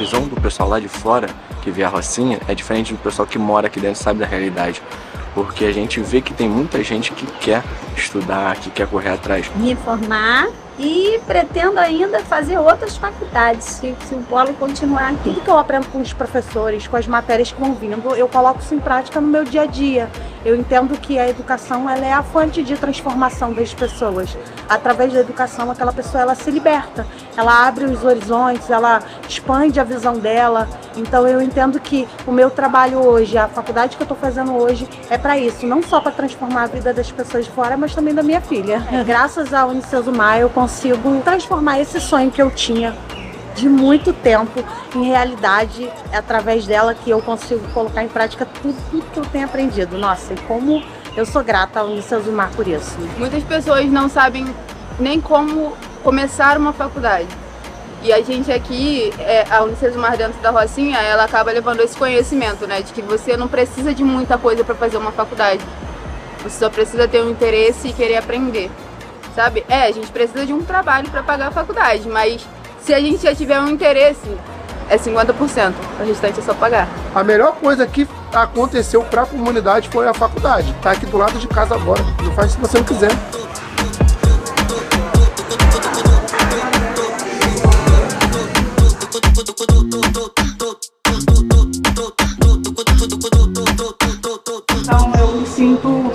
visão do pessoal lá de fora, que vê a Rocinha, é diferente do pessoal que mora aqui dentro e sabe da realidade. Porque a gente vê que tem muita gente que quer estudar, que quer correr atrás. Me formar e pretendo ainda fazer outras faculdades, se o polo continuar aqui. Tudo que eu aprendo com os professores, com as matérias que vão vindo, eu coloco isso em prática no meu dia a dia. Eu entendo que a educação ela é a fonte de transformação das pessoas. Através da educação, aquela pessoa ela se liberta, ela abre os horizontes, ela expande a visão dela. Então eu entendo que o meu trabalho hoje, a faculdade que eu estou fazendo hoje, é para isso, não só para transformar a vida das pessoas de fora, mas também da minha filha. Graças à Unicesumar, eu consigo transformar esse sonho que eu tinha de muito tempo em realidade, é através dela que eu consigo colocar em prática tudo que eu tenho aprendido. Nossa, e como eu sou grata ao Unicesumar por isso. Muitas pessoas não sabem nem como começar uma faculdade. E a gente aqui, a Unicesumar dentro da Rocinha, ela acaba levando esse conhecimento, né? De que você não precisa de muita coisa para fazer uma faculdade. Você só precisa ter um interesse e querer aprender, sabe? A gente precisa de um trabalho para pagar a faculdade, mas se a gente já tiver um interesse, é 50%. O restante é só pagar. A melhor coisa que aconteceu para a comunidade foi a faculdade. Tá aqui do lado de casa agora. Não faz se você não quiser. Então eu me sinto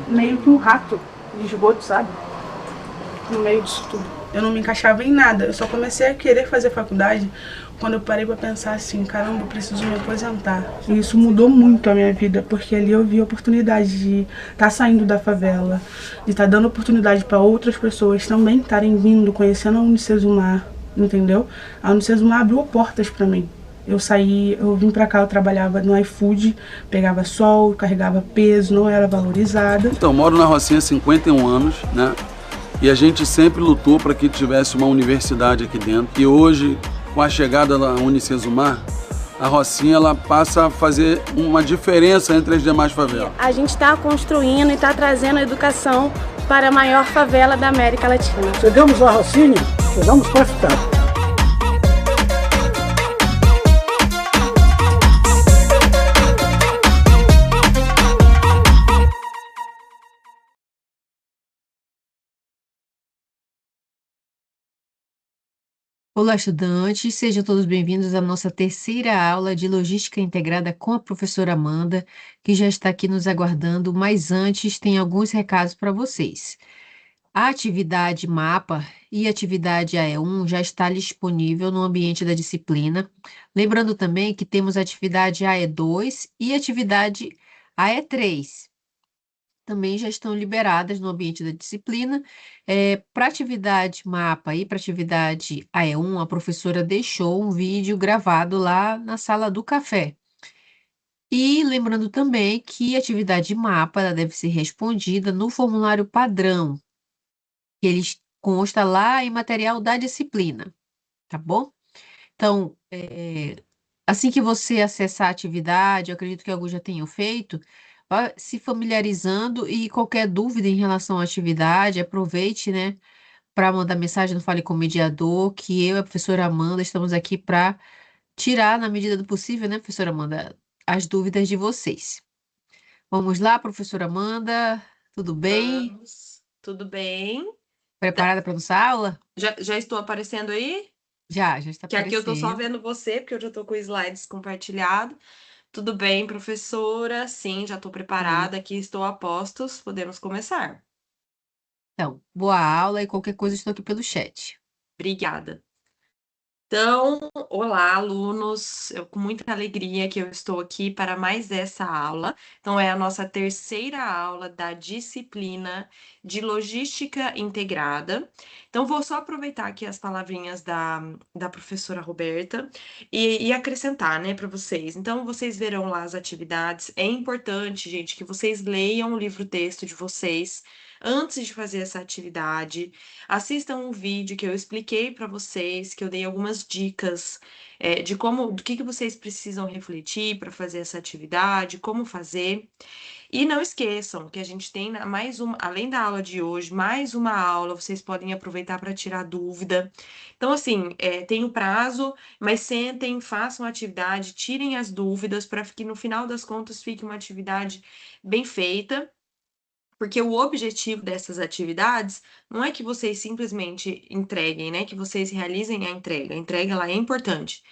meio que um rato de esgoto, sabe? No meio disso tudo. Eu não me encaixava em nada, eu só comecei a querer fazer faculdade quando eu parei pra pensar assim, caramba, eu preciso me aposentar. E isso mudou muito a minha vida, porque ali eu vi a oportunidade de estar saindo da favela, de estar dando oportunidade para outras pessoas também estarem vindo, conhecendo a Unicesumar, entendeu? A Unicesumar abriu portas pra mim. Eu saí, eu vim pra cá, eu trabalhava no iFood, pegava sol, carregava peso, não era valorizada. Então, moro na Rocinha há 51 anos, né? E a gente sempre lutou para que tivesse uma universidade aqui dentro. E hoje, com a chegada da Unicesumar, a Rocinha ela passa a fazer uma diferença entre as demais favelas. A gente está construindo e está trazendo a educação para a maior favela da América Latina. Chegamos à Rocinha, chegamos para ficar. Olá, estudantes, sejam todos bem-vindos à nossa terceira aula de Logística Integrada com a professora Amanda, que já está aqui nos aguardando, mas antes tem alguns recados para vocês. A atividade MAPA e a atividade AE1 já está disponível no ambiente da disciplina. Lembrando também que temos a atividade AE2 e a atividade AE3. Também já estão liberadas no ambiente da disciplina. Para atividade MAPA e para atividade AE1, a professora deixou um vídeo gravado lá na sala do café. E lembrando também que a atividade MAPA ela deve ser respondida no formulário padrão, que ele consta lá em material da disciplina, tá bom? Então, assim que você acessar a atividade, eu acredito que alguns já tenham feito, vá se familiarizando e qualquer dúvida em relação à atividade, aproveite, né, para mandar mensagem no Fale com o Mediador, que eu e a professora Amanda estamos aqui para tirar, na medida do possível, né, professora Amanda, as dúvidas de vocês. Vamos lá, professora Amanda, tudo bem? Vamos. Tudo bem? Preparada para nossa aula? Já estou aparecendo aí? Já está Que aqui eu tô só aparecendo. vendo você, porque eu já tô com slides compartilhado. Tudo bem, professora? Sim, já estou preparada. Aqui estou a postos. Podemos começar. Então, boa aula e qualquer coisa estou aqui pelo chat. Obrigada. Então, olá, alunos. Com muita alegria que eu estou aqui para mais essa aula. Então, é a nossa terceira aula da disciplina de Logística Integrada. Então, vou só aproveitar aqui as palavrinhas da professora Roberta e acrescentar, né, para vocês. Então, vocês verão lá as atividades. É importante, gente, que vocês leiam o livro-texto de vocês, antes de fazer essa atividade. Assistam um vídeo que eu expliquei para vocês, que eu dei algumas dicas de como, do que vocês precisam refletir para fazer essa atividade, como fazer. E não esqueçam que a gente tem mais uma, além da aula de hoje, mais uma aula, vocês podem aproveitar para tirar dúvida. Então, assim, tem o prazo, mas sentem, façam a atividade, tirem as dúvidas para que no final das contas fique uma atividade bem feita. Porque o objetivo dessas atividades não é que vocês simplesmente entreguem, né? Que vocês realizem a entrega. A entrega ela é importante,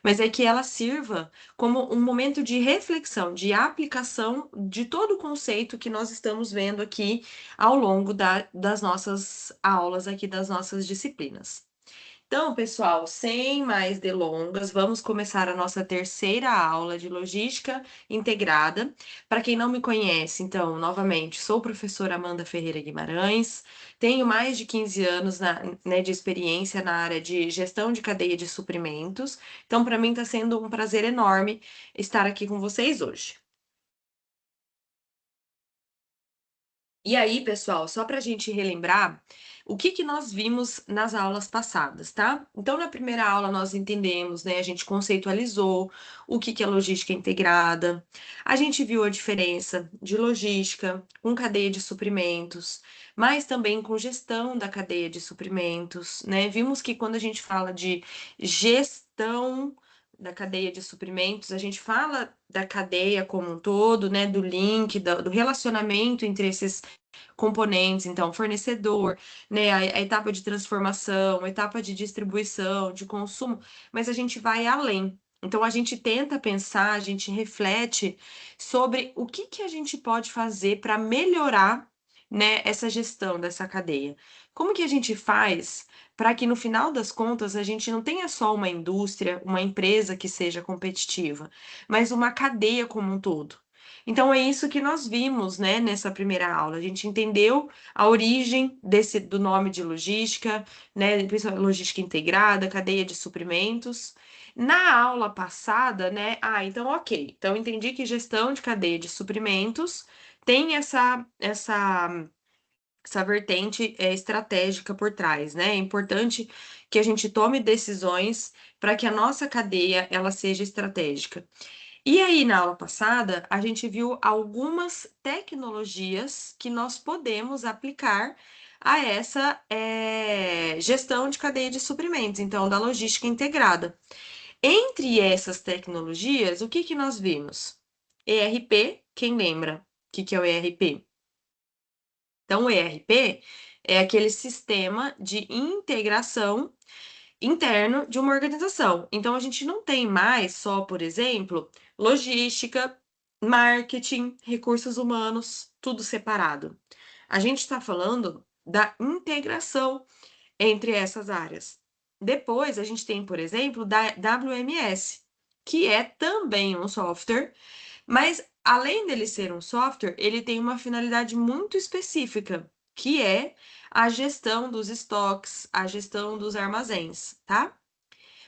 mas é que ela sirva como um momento de reflexão, de aplicação de todo o conceito que nós estamos vendo aqui ao longo das nossas aulas aqui, das nossas disciplinas. Então, pessoal, sem mais delongas, vamos começar a nossa terceira aula de logística integrada. Para quem não me conhece, então, novamente, sou professora Amanda Ferreira Guimarães, tenho mais de 15 anos de experiência na área de gestão de cadeia de suprimentos. Então, para mim está sendo um prazer enorme estar aqui com vocês hoje. E aí, pessoal, só para a gente relembrar o que nós vimos nas aulas passadas, tá? Então, na primeira aula nós entendemos, né? A gente conceitualizou o que é logística integrada, a gente viu a diferença de logística com cadeia de suprimentos, mas também com gestão da cadeia de suprimentos, né? Vimos que quando a gente fala de gestão da cadeia de suprimentos, a gente fala da cadeia como um todo, né, do link, do relacionamento entre esses componentes, então, fornecedor, né, a etapa de transformação, a etapa de distribuição, de consumo, mas a gente vai além. Então, a gente tenta pensar, a gente reflete sobre o que a gente pode fazer para melhorar, né, essa gestão dessa cadeia. Como que a gente faz para que no final das contas a gente não tenha só uma indústria, uma empresa que seja competitiva, mas uma cadeia como um todo. Então é isso que nós vimos, né, nessa primeira aula. A gente entendeu a origem do nome de logística, né, logística integrada, cadeia de suprimentos. Na aula passada, né, então ok. Então entendi que gestão de cadeia de suprimentos tem essa vertente estratégica por trás, né? É importante que a gente tome decisões para que a nossa cadeia ela seja estratégica. E aí, na aula passada, a gente viu algumas tecnologias que nós podemos aplicar a essa gestão de cadeia de suprimentos, então, da logística integrada. Entre essas tecnologias, o que nós vimos? ERP, quem lembra o que é o ERP? Então, o ERP é aquele sistema de integração interno de uma organização. Então, a gente não tem mais só, por exemplo, logística, marketing, recursos humanos, tudo separado. A gente está falando da integração entre essas áreas. Depois, a gente tem, por exemplo, da WMS, que é também um software, mas além dele ser um software, ele tem uma finalidade muito específica, que é a gestão dos estoques, a gestão dos armazéns, tá?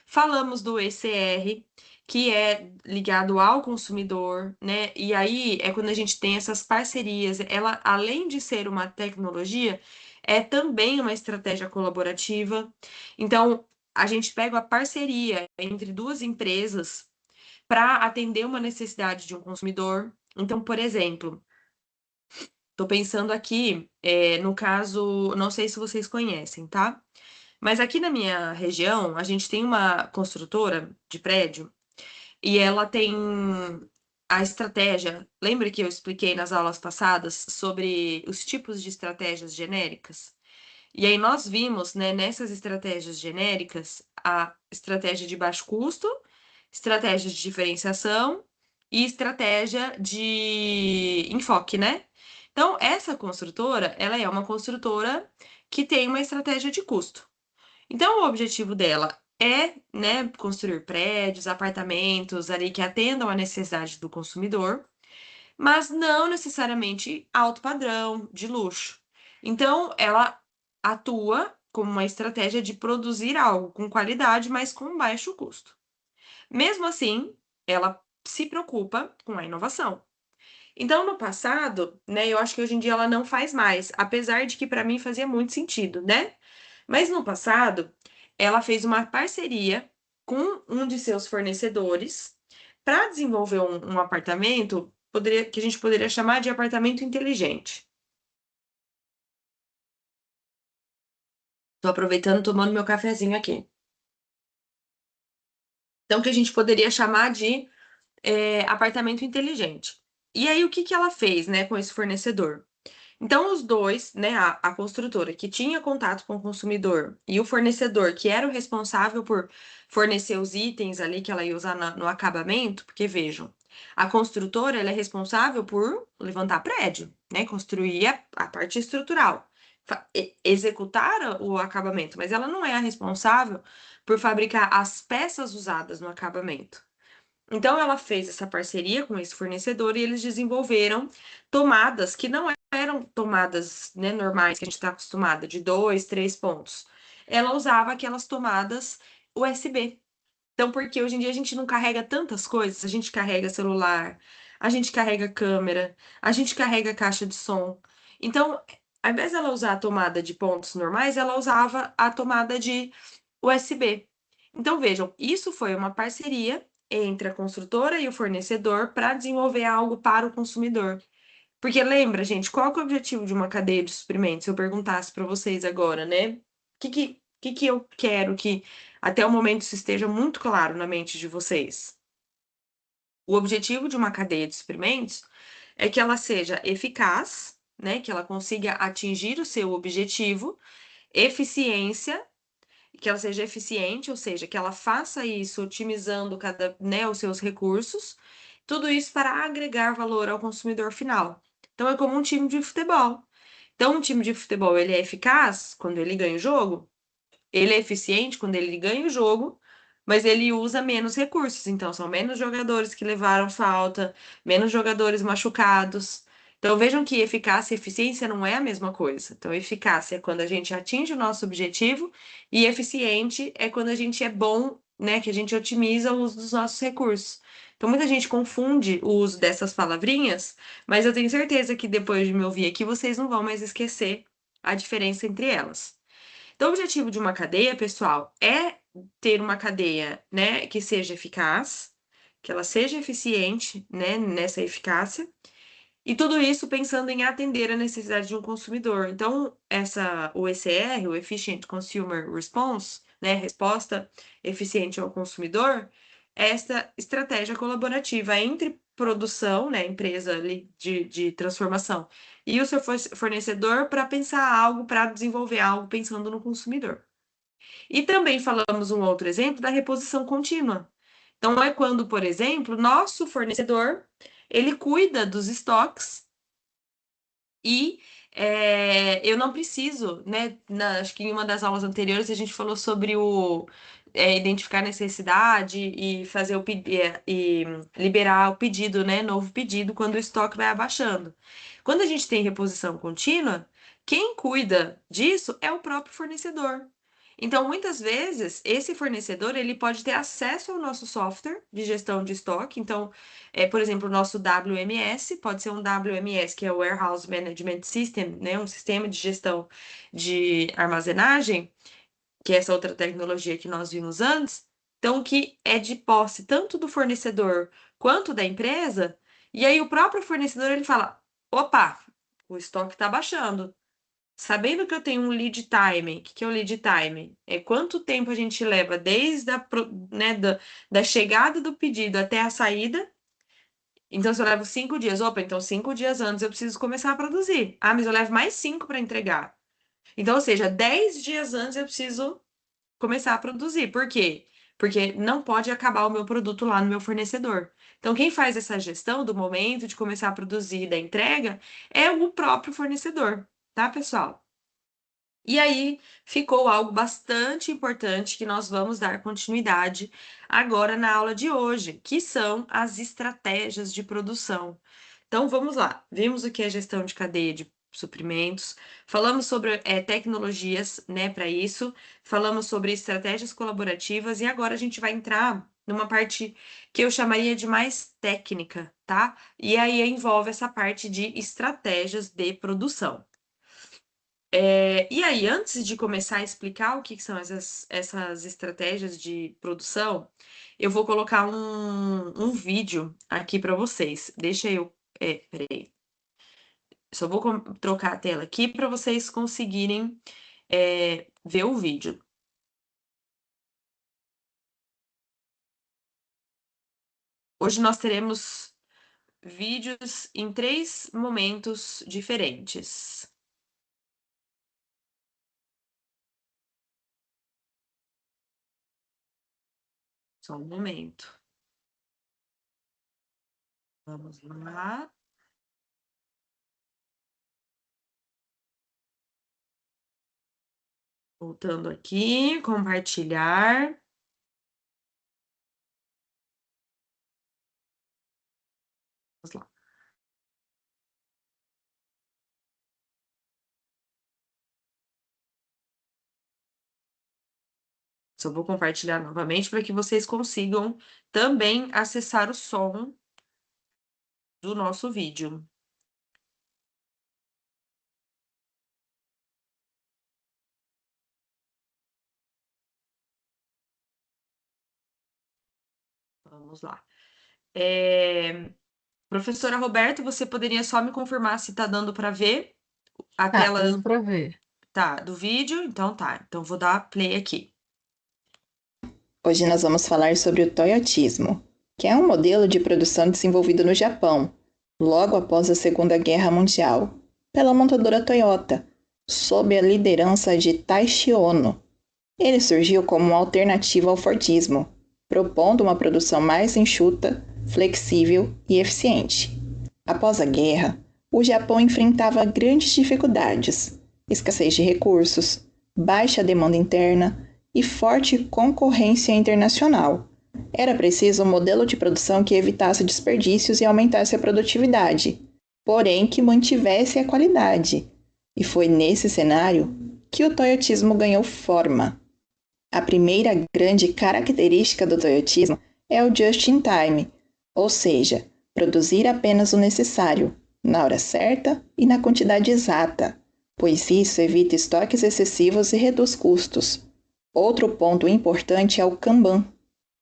Falamos do ECR, que é ligado ao consumidor, né? E aí é quando a gente tem essas parcerias. Ela, além de ser uma tecnologia, é também uma estratégia colaborativa. Então, a gente pega a parceria entre duas empresas para atender uma necessidade de um consumidor. Então, por exemplo, estou pensando aqui no caso, não sei se vocês conhecem, tá? Mas aqui na minha região, a gente tem uma construtora de prédio e ela tem a estratégia. Lembra que eu expliquei nas aulas passadas sobre os tipos de estratégias genéricas? E aí nós vimos, né, nessas estratégias genéricas, a estratégia de baixo custo, estratégia de diferenciação e estratégia de enfoque, né? Então, essa construtora, ela é uma construtora que tem uma estratégia de custo. Então, o objetivo dela é, né, construir prédios, apartamentos ali que atendam à necessidade do consumidor, mas não necessariamente alto padrão, de luxo. Então, ela atua como uma estratégia de produzir algo com qualidade, mas com baixo custo. Mesmo assim, ela se preocupa com a inovação. Então, no passado, né, eu acho que hoje em dia ela não faz mais, apesar de que para mim fazia muito sentido, né? Mas no passado, ela fez uma parceria com um de seus fornecedores para desenvolver um apartamento que a gente poderia chamar de apartamento inteligente. Estou aproveitando, tomando meu cafezinho aqui. Então, que a gente poderia chamar de apartamento inteligente. E aí, o que ela fez, né, com esse fornecedor? Então, os dois, né, a construtora que tinha contato com o consumidor e o fornecedor que era o responsável por fornecer os itens ali que ela ia usar no acabamento, porque vejam, a construtora ela é responsável por levantar prédio, né, construir a parte estrutural, executar o acabamento, mas ela não é a responsável por fabricar as peças usadas no acabamento. Então, ela fez essa parceria com esse fornecedor e eles desenvolveram tomadas que não eram tomadas, né, normais, que a gente está acostumada, de 2, 3 pontos. Ela usava aquelas tomadas USB. Então, porque hoje em dia a gente não carrega tantas coisas, a gente carrega celular, a gente carrega câmera, a gente carrega caixa de som. Então, ao invés dela usar a tomada de pontos normais, ela usava a tomada de USB. Então, vejam, isso foi uma parceria entre a construtora e o fornecedor para desenvolver algo para o consumidor. Porque lembra, gente, qual que é o objetivo de uma cadeia de suprimentos? Se eu perguntasse para vocês agora, né? O que eu quero que até o momento isso esteja muito claro na mente de vocês? O objetivo de uma cadeia de suprimentos é que ela seja eficaz, né? Que ela consiga atingir o seu objetivo, eficiência, que ela seja eficiente, ou seja, que ela faça isso otimizando né, os seus recursos, tudo isso para agregar valor ao consumidor final. Então é como um time de futebol. Então, um time de futebol ele é eficaz quando ele ganha o jogo, ele é eficiente quando ele ganha o jogo, mas ele usa menos recursos. Então, são menos jogadores que levaram falta, menos jogadores machucados. Então, vejam que eficácia e eficiência não é a mesma coisa. Então, eficácia é quando a gente atinge o nosso objetivo, e eficiente é quando a gente é bom, né? Que a gente otimiza o uso dos nossos recursos. Então, muita gente confunde o uso dessas palavrinhas, mas eu tenho certeza que depois de me ouvir aqui, vocês não vão mais esquecer a diferença entre elas. Então, o objetivo de uma cadeia, pessoal, é ter uma cadeia, né, que seja eficaz, que ela seja eficiente, né, nessa eficácia, e tudo isso pensando em atender a necessidade de um consumidor. Então, o ECR, o Efficient Consumer Response, né, resposta eficiente ao consumidor, é essa estratégia colaborativa entre produção, né, empresa ali de transformação, e o seu fornecedor para pensar algo, para desenvolver algo pensando no consumidor. E também falamos um outro exemplo da reposição contínua. Então, é quando, por exemplo, nosso fornecedor, ele cuida dos estoques e eu não preciso, né? Acho que em uma das aulas anteriores a gente falou sobre identificar a necessidade e fazer e liberar o pedido, né? Novo pedido quando o estoque vai abaixando. Quando a gente tem reposição contínua, quem cuida disso é o próprio fornecedor. Então, muitas vezes, esse fornecedor ele pode ter acesso ao nosso software de gestão de estoque. Então, por exemplo, o nosso WMS pode ser um WMS, que é o Warehouse Management System, né? Um sistema de gestão de armazenagem, que é essa outra tecnologia que nós vimos antes. Então, que é de posse tanto do fornecedor quanto da empresa. E aí, o próprio fornecedor ele fala: opa, o estoque está baixando. Sabendo que eu tenho um lead time, o que é o lead time? É quanto tempo a gente leva desde né, da chegada do pedido até a saída. Então, se eu levo 5 dias, opa, então 5 dias antes eu preciso começar a produzir. Ah, mas eu levo mais 5 para entregar. Então, ou seja, 10 dias antes eu preciso começar a produzir. Por quê? Porque não pode acabar o meu produto lá no meu fornecedor. Então, quem faz essa gestão do momento de começar a produzir e da entrega é o próprio fornecedor, tá, pessoal? E aí ficou algo bastante importante que nós vamos dar continuidade agora na aula de hoje, que são as estratégias de produção. Então vamos lá, vimos o que é gestão de cadeia de suprimentos, falamos sobre tecnologias, né, para isso, falamos sobre estratégias colaborativas e agora a gente vai entrar numa parte que eu chamaria de mais técnica, tá? E aí envolve essa parte de estratégias de produção. E aí, antes de começar a explicar o que são essas estratégias de produção, eu vou colocar um vídeo aqui para vocês. Deixa eu. Peraí. Só vou trocar a tela aqui para vocês conseguirem ver o vídeo. Hoje nós teremos vídeos em 3 momentos diferentes. Só um momento. Vamos lá. Voltando aqui, compartilhar. Vamos lá. Só vou compartilhar novamente para que vocês consigam também acessar o som do nosso vídeo. Vamos lá. Professora Roberta, você poderia só me confirmar se está dando para ver a tela? Tá dando para ver. Tá, do vídeo? Então tá. Então vou dar play aqui. Hoje nós vamos falar sobre o Toyotismo, que é um modelo de produção desenvolvido no Japão, logo após a Segunda Guerra Mundial, pela montadora Toyota, sob a liderança de Taishi Ono. Ele surgiu como uma alternativa ao Fordismo, propondo uma produção mais enxuta, flexível e eficiente. Após a guerra, o Japão enfrentava grandes dificuldades, escassez de recursos, baixa demanda interna e forte concorrência internacional. Era preciso um modelo de produção que evitasse desperdícios e aumentasse a produtividade, porém que mantivesse a qualidade. E foi nesse cenário que o Toyotismo ganhou forma. A primeira grande característica do Toyotismo é o just in time, ou seja, produzir apenas o necessário, na hora certa e na quantidade exata, pois isso evita estoques excessivos e reduz custos. Outro ponto importante é o Kanban,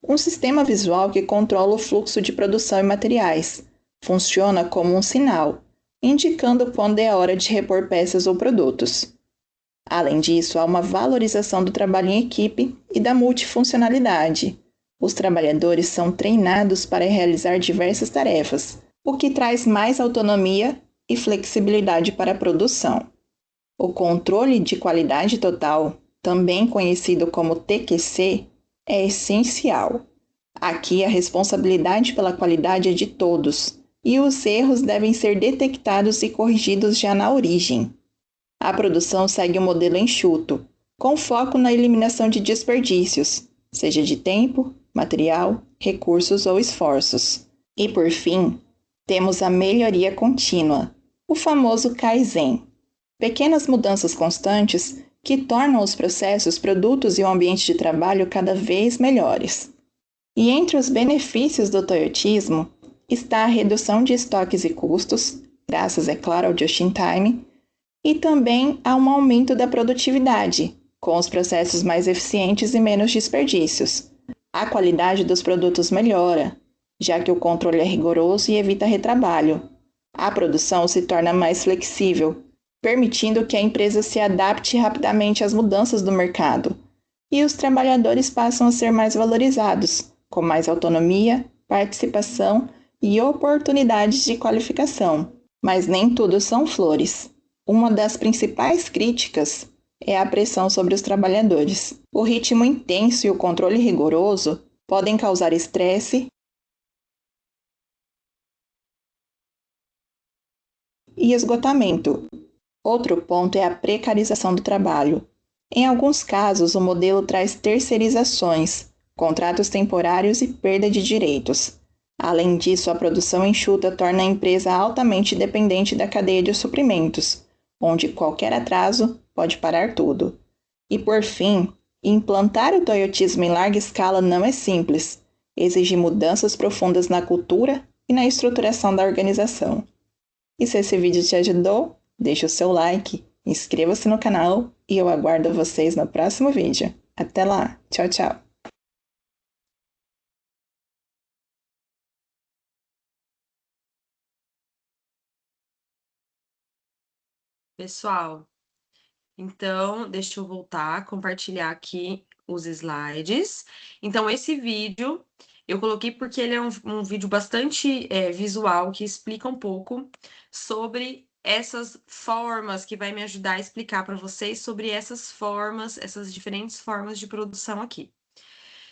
um sistema visual que controla o fluxo de produção e materiais. Funciona como um sinal, indicando quando é a hora de repor peças ou produtos. Além disso, há uma valorização do trabalho em equipe e da multifuncionalidade. Os trabalhadores são treinados para realizar diversas tarefas, o que traz mais autonomia e flexibilidade para a produção. O controle de qualidade total, também conhecido como TQC, é essencial. Aqui a responsabilidade pela qualidade é de todos, e os erros devem ser detectados e corrigidos já na origem. A produção segue um modelo enxuto, com foco na eliminação de desperdícios, seja de tempo, material, recursos ou esforços. E por fim, temos a melhoria contínua, o famoso Kaizen. Pequenas mudanças constantes que tornam os processos, produtos e o ambiente de trabalho cada vez melhores. E entre os benefícios do Toyotismo está a redução de estoques e custos, graças, é claro, ao just-in-time, e também há um aumento da produtividade, com os processos mais eficientes e menos desperdícios. A qualidade dos produtos melhora, já que o controle é rigoroso e evita retrabalho. A produção se torna mais flexível, permitindo que a empresa se adapte rapidamente às mudanças do mercado. E os trabalhadores passam a ser mais valorizados, com mais autonomia, participação e oportunidades de qualificação. Mas nem tudo são flores. Uma das principais críticas é a pressão sobre os trabalhadores. O ritmo intenso e o controle rigoroso podem causar estresse e esgotamento. Outro ponto é a precarização do trabalho. Em alguns casos, o modelo traz terceirizações, contratos temporários e perda de direitos. Além disso, a produção enxuta torna a empresa altamente dependente da cadeia de suprimentos, onde qualquer atraso pode parar tudo. E por fim, implantar o Toyotismo em larga escala não é simples. exige mudanças profundas na cultura e na estruturação da organização. E se esse vídeo te ajudou, deixe o seu like, inscreva-se no canal e eu aguardo vocês no próximo vídeo. Até lá, tchau, tchau! Pessoal, então deixa eu voltar, compartilhar aqui os slides. Então, esse vídeo eu coloquei porque ele é um vídeo bastante visual, que explica um pouco sobre essas formas, que vai me ajudar a explicar para vocês sobre essas formas, essas diferentes formas de produção aqui.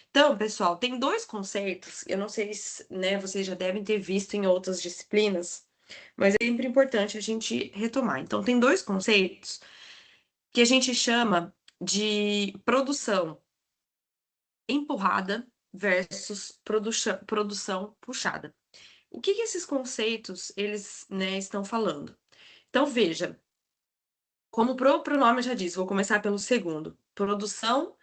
Então, pessoal, tem dois conceitos, eu não sei se, né, vocês já devem ter visto em outras disciplinas, mas é sempre importante a gente retomar. Então, tem dois conceitos que a gente chama de produção empurrada versus produção puxada. O que esses conceitos eles, né, estão falando? Então, veja, como o próprio nome já diz, vou começar pelo segundo. Produção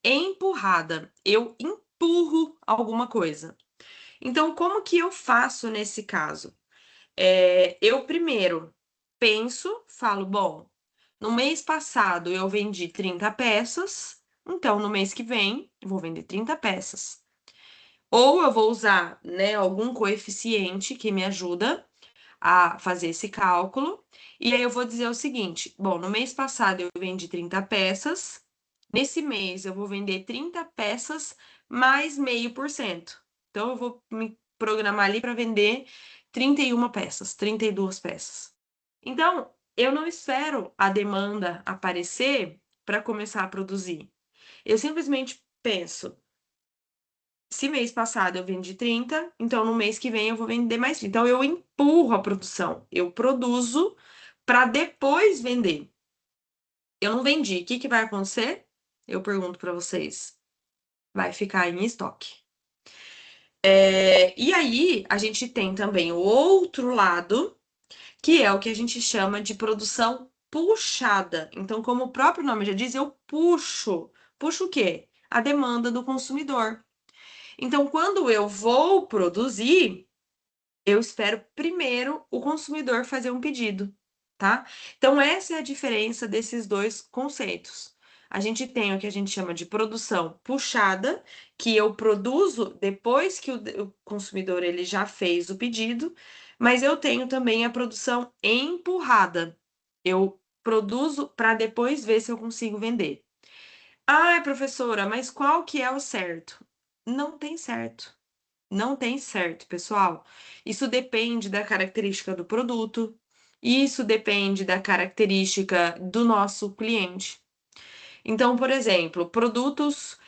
empurrada. Eu empurro alguma coisa. Então, como que eu faço nesse caso? Eu primeiro penso, falo, bom, no mês passado eu vendi 30 peças, então no mês que vem eu vou vender 30 peças. Ou eu vou usar, né, algum coeficiente que me ajuda a fazer esse cálculo, e aí eu vou dizer o seguinte: bom, no mês passado eu vendi 30 peças, nesse mês eu vou vender 30 peças mais 0,5%. Então eu vou me programar ali para vender 31 peças, 32 peças. Então, eu não espero a demanda aparecer para começar a produzir. Eu simplesmente penso: se mês passado eu vendi 30, então no mês que vem eu vou vender mais 30. Então eu empurro a produção, eu produzo para depois vender. Eu não vendi, o que vai acontecer? Eu pergunto para vocês. Vai ficar em estoque. E aí, a gente tem também o outro lado, que é o que a gente chama de produção puxada. Então, como o próprio nome já diz, eu puxo. Puxo o quê? A demanda do consumidor. Então, quando eu vou produzir, eu espero primeiro o consumidor fazer um pedido, tá? Então, essa é a diferença desses dois conceitos. A gente tem o que a gente chama de produção puxada, que eu produzo depois que o consumidor ele já fez o pedido, mas eu tenho também a produção empurrada. Eu produzo para depois ver se eu consigo vender. Ah, professora, mas qual que é o certo? Não tem certo. Não tem certo, pessoal. Isso depende da característica do produto, isso depende da característica do nosso cliente. Então, por exemplo, produtos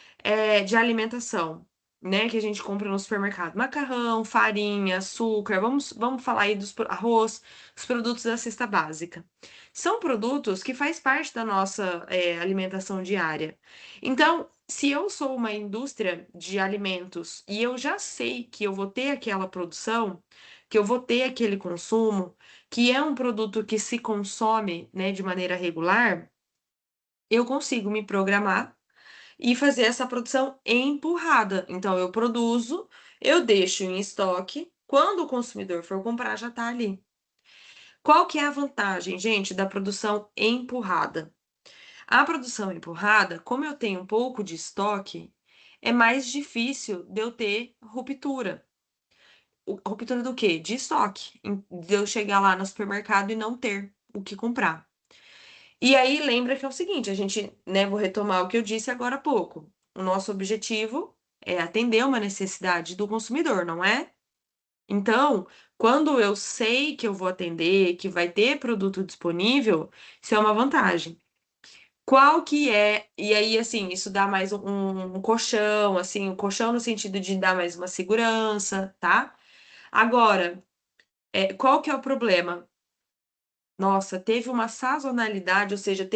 de alimentação, né, que a gente compra no supermercado. Macarrão, farinha, açúcar, vamos falar aí dos arroz, os produtos da cesta básica. São produtos que faz parte da nossa alimentação diária. Então, se eu sou uma indústria de alimentos e eu já sei que eu vou ter aquela produção, que eu vou ter aquele consumo, que é um produto que se consome, né, de maneira regular, eu consigo me programar e fazer essa produção empurrada. Então, eu produzo, eu deixo em estoque, quando o consumidor for comprar, já está ali. Qual que é a vantagem, gente, da produção empurrada? A produção empurrada, como eu tenho um pouco de estoque, é mais difícil de eu ter ruptura. Ruptura do quê? De estoque. De eu chegar lá no supermercado e não ter o que comprar. E aí, lembra que é o seguinte, a gente, né, vou retomar o que eu disse agora há pouco. O nosso objetivo é atender uma necessidade do consumidor, não é? Então, quando eu sei que eu vou atender, que vai ter produto disponível, isso é uma vantagem. Qual que é? E aí, assim, isso dá mais um colchão, assim, um colchão no sentido de dar mais uma segurança, tá? Agora, qual que é o problema? Nossa, teve uma sazonalidade, ou seja,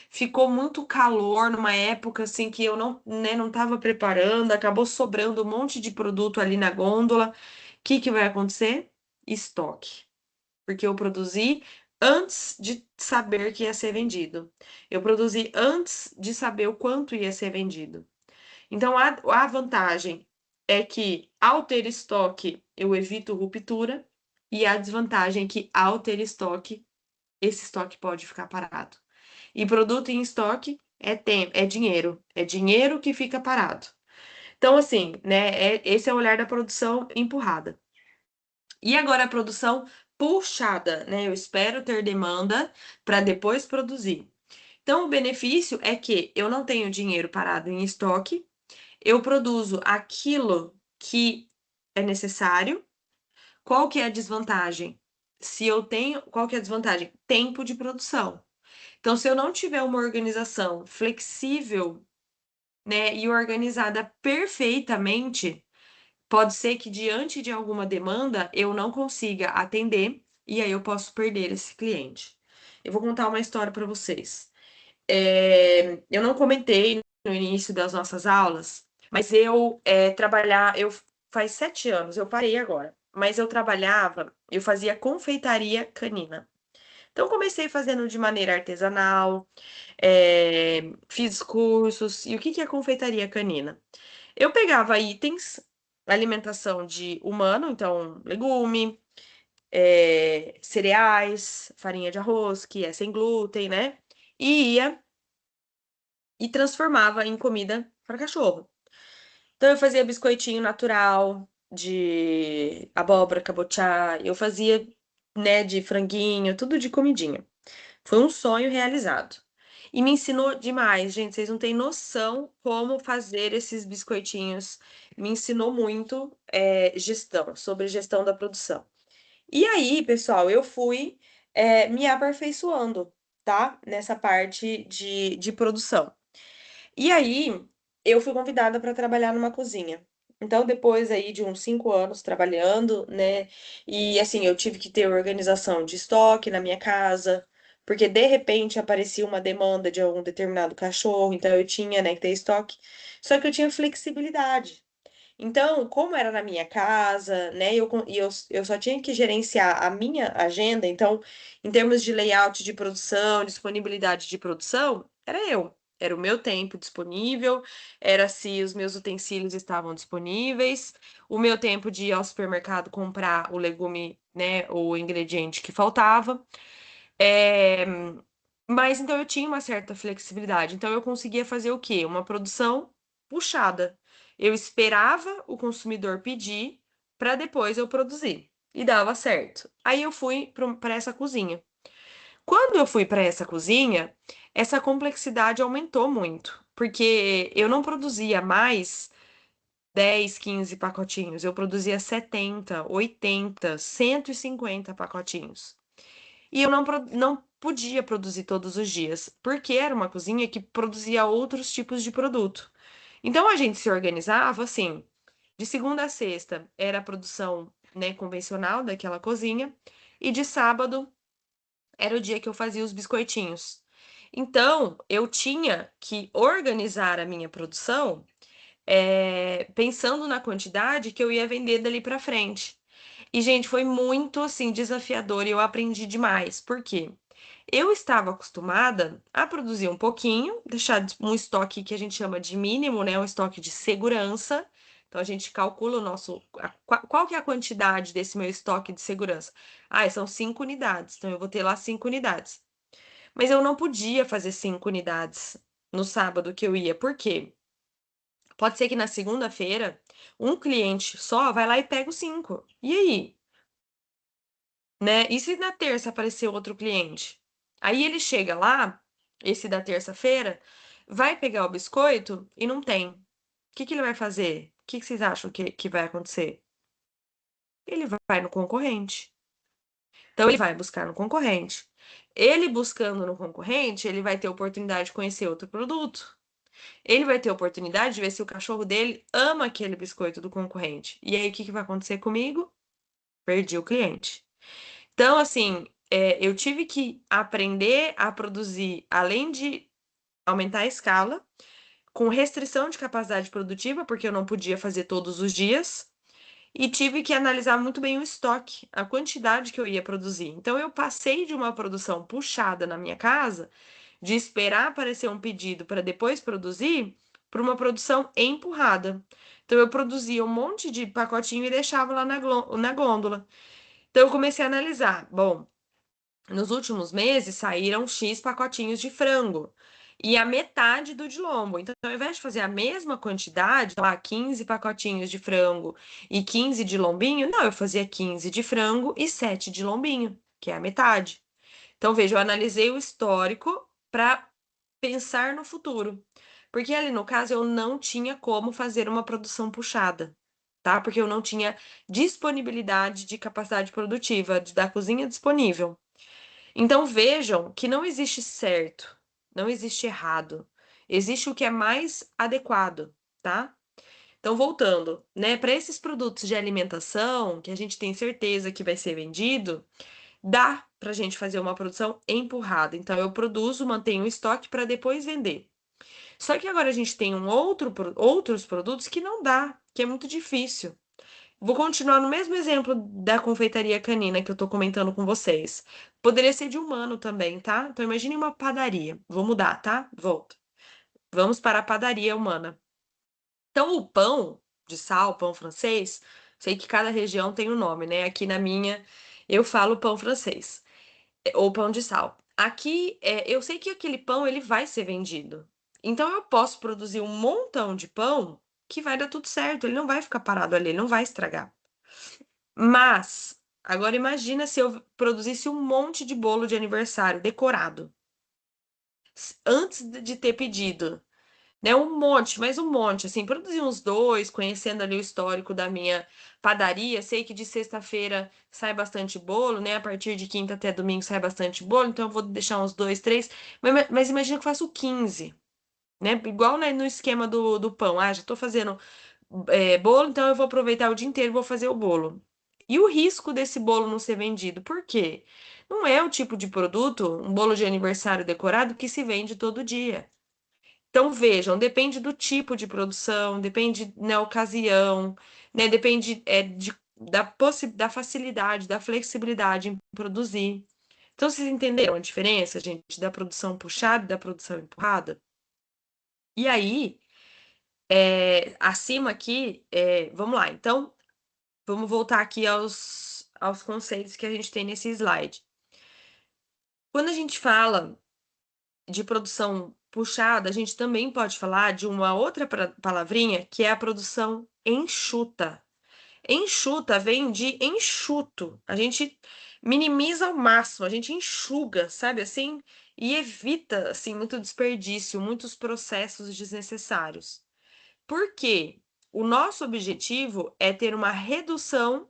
ficou muito calor numa época assim que eu não, né, não estava preparando, acabou sobrando um monte de produto ali na gôndola. O que vai acontecer? Estoque. Porque eu produzi antes de saber que ia ser vendido. Eu produzi antes de saber o quanto ia ser vendido. Então, a vantagem é que, ao ter estoque, eu evito ruptura, e a desvantagem é que, ao ter estoque, esse estoque pode ficar parado. E produto em estoque é dinheiro que fica parado. Então, assim, né, esse é o olhar da produção empurrada. E agora a produção puxada, né? Eu espero ter demanda para depois produzir. Então, o benefício é que eu não tenho dinheiro parado em estoque, eu produzo aquilo que é necessário. Qual que é a desvantagem? Qual que é a desvantagem? Tempo de produção. Então, se eu não tiver uma organização flexível, né, e organizada perfeitamente, pode ser que diante de alguma demanda eu não consiga atender e aí eu posso perder esse cliente. Eu vou contar uma história para vocês. Eu não comentei no início das nossas aulas, mas eu faz 7 anos, eu parei agora, mas eu fazia confeitaria canina. Então comecei fazendo de maneira artesanal, fiz cursos. E o que que é confeitaria canina? Eu pegava itens, alimentação de humano, então legume, cereais, farinha de arroz, que é sem glúten, né? E ia e transformava em comida para cachorro. Então eu fazia biscoitinho natural de abóbora, cabotiá, eu fazia, né, de franguinho, tudo de comidinha. Foi um sonho realizado. E me ensinou demais, gente. Vocês não têm noção como fazer esses biscoitinhos. Me ensinou muito sobre gestão da produção. E aí, pessoal, eu fui me aperfeiçoando, tá? Nessa parte de produção. E aí, eu fui convidada para trabalhar numa cozinha. Então, depois aí de uns 5 anos trabalhando, né? E assim, eu tive que ter organização de estoque na minha casa, porque de repente aparecia uma demanda de algum determinado cachorro, então eu tinha, né, que ter estoque. Só que eu tinha flexibilidade. Então, como era na minha casa, né, eu só tinha que gerenciar a minha agenda, então, em termos de layout de produção, disponibilidade de produção, era eu. Era o meu tempo disponível, era se os meus utensílios estavam disponíveis, o meu tempo de ir ao supermercado comprar o legume, né, o ingrediente que faltava. É, Mas então eu tinha uma certa flexibilidade. Então eu conseguia fazer o quê? Uma produção puxada. Eu esperava o consumidor pedir para depois eu produzir. E dava certo. Aí eu fui para essa cozinha. Quando eu fui para essa cozinha, essa complexidade aumentou muito, porque eu não produzia mais 10, 15 pacotinhos, eu produzia 70, 80, 150 pacotinhos. E eu não podia produzir todos os dias, porque era uma cozinha que produzia outros tipos de produto. Então a gente se organizava assim, de segunda a sexta era a produção, né, convencional daquela cozinha, e de sábado era o dia que eu fazia os biscoitinhos. Então, eu tinha que organizar a minha produção, pensando na quantidade que eu ia vender dali para frente. E, gente, foi muito assim desafiador e eu aprendi demais. Por quê? Eu estava acostumada a produzir um pouquinho, deixar um estoque que a gente chama de mínimo, né? Um estoque de segurança. Então a gente calcula qual que é a quantidade desse meu estoque de segurança. Ah, são 5 unidades, então eu vou ter lá 5 unidades. Mas eu não podia fazer 5 unidades no sábado que eu ia, por quê? Pode ser que na segunda-feira um cliente só vai lá e pega os 5. E aí? Né? E se na terça aparecer outro cliente? Aí ele chega lá, esse da terça-feira, vai pegar o biscoito e não tem. O que que ele vai fazer? O que que vocês acham que vai acontecer? Ele vai no concorrente. Então ele vai buscar no concorrente. Ele buscando no concorrente, ele vai ter oportunidade de conhecer outro produto. Ele vai ter oportunidade de ver se o cachorro dele ama aquele biscoito do concorrente. E aí o que que vai acontecer comigo? Perdi o cliente. Então, assim, eu tive que aprender a produzir, além de aumentar a escala, com restrição de capacidade produtiva, porque eu não podia fazer todos os dias, e tive que analisar muito bem o estoque, a quantidade que eu ia produzir. Então, eu passei de uma produção puxada na minha casa, de esperar aparecer um pedido para depois produzir, para uma produção empurrada. Então eu produzia um monte de pacotinho e deixava lá na gôndola. Então eu comecei a analisar. Bom, nos últimos meses saíram X pacotinhos de frango e a metade do de lombo. Então, ao invés de fazer a mesma quantidade, lá 15 pacotinhos de frango e 15 de lombinho, não, eu fazia 15 de frango e 7 de lombinho, que é a metade. Então, veja, eu analisei o histórico para pensar no futuro. Porque ali no caso eu não tinha como fazer uma produção puxada, tá? Porque eu não tinha disponibilidade de capacidade produtiva da cozinha disponível. Então vejam que não existe certo, não existe errado. Existe o que é mais adequado, tá? Então voltando, né, para esses produtos de alimentação que a gente tem certeza que vai ser vendido, dá para a gente fazer uma produção empurrada. Então eu produzo, mantenho o estoque para depois vender. Só que agora a gente tem outros produtos que não dá, que é muito difícil. Vou continuar no mesmo exemplo da confeitaria canina que eu tô comentando com vocês. Poderia ser de humano também, tá? Então imagine uma padaria. Vou mudar, tá? Volto. Vamos para a padaria humana. Então o pão de sal, pão francês, sei que cada região tem um nome, né? Aqui na minha eu falo pão francês ou pão de sal. Aqui eu sei que aquele pão ele vai ser vendido. Então eu posso produzir um montão de pão que vai dar tudo certo, ele não vai ficar parado ali, ele não vai estragar. Mas, agora imagina se eu produzisse um monte de bolo de aniversário decorado. Antes de ter pedido, né? Um monte, mas um monte, assim, produzi uns dois, conhecendo ali o histórico da minha padaria. Sei que de sexta-feira sai bastante bolo, né? A partir de quinta até domingo sai bastante bolo, então eu vou deixar uns dois, três. Mas imagina que eu faço 15, né? Igual no esquema do pão. Ah, já tô fazendo bolo, então eu vou aproveitar o dia inteiro e vou fazer o bolo. E o risco desse bolo não ser vendido? Por quê? Não é o tipo de produto, um bolo de aniversário decorado, que se vende todo dia. Então, vejam, depende do tipo de produção, depende da ocasião, né? Depende da facilidade, da flexibilidade em produzir. Então, vocês entenderam a diferença, gente, da produção puxada e da produção empurrada? E aí, acima aqui, vamos lá. Então, vamos voltar aqui aos conceitos que a gente tem nesse slide. Quando a gente fala de produção puxada, a gente também pode falar de uma outra palavrinha, que é a produção enxuta. Enxuta vem de enxuto. A gente minimiza ao máximo, a gente enxuga, sabe assim? E evita, assim, muito desperdício, muitos processos desnecessários. Por quê? O nosso objetivo é ter uma redução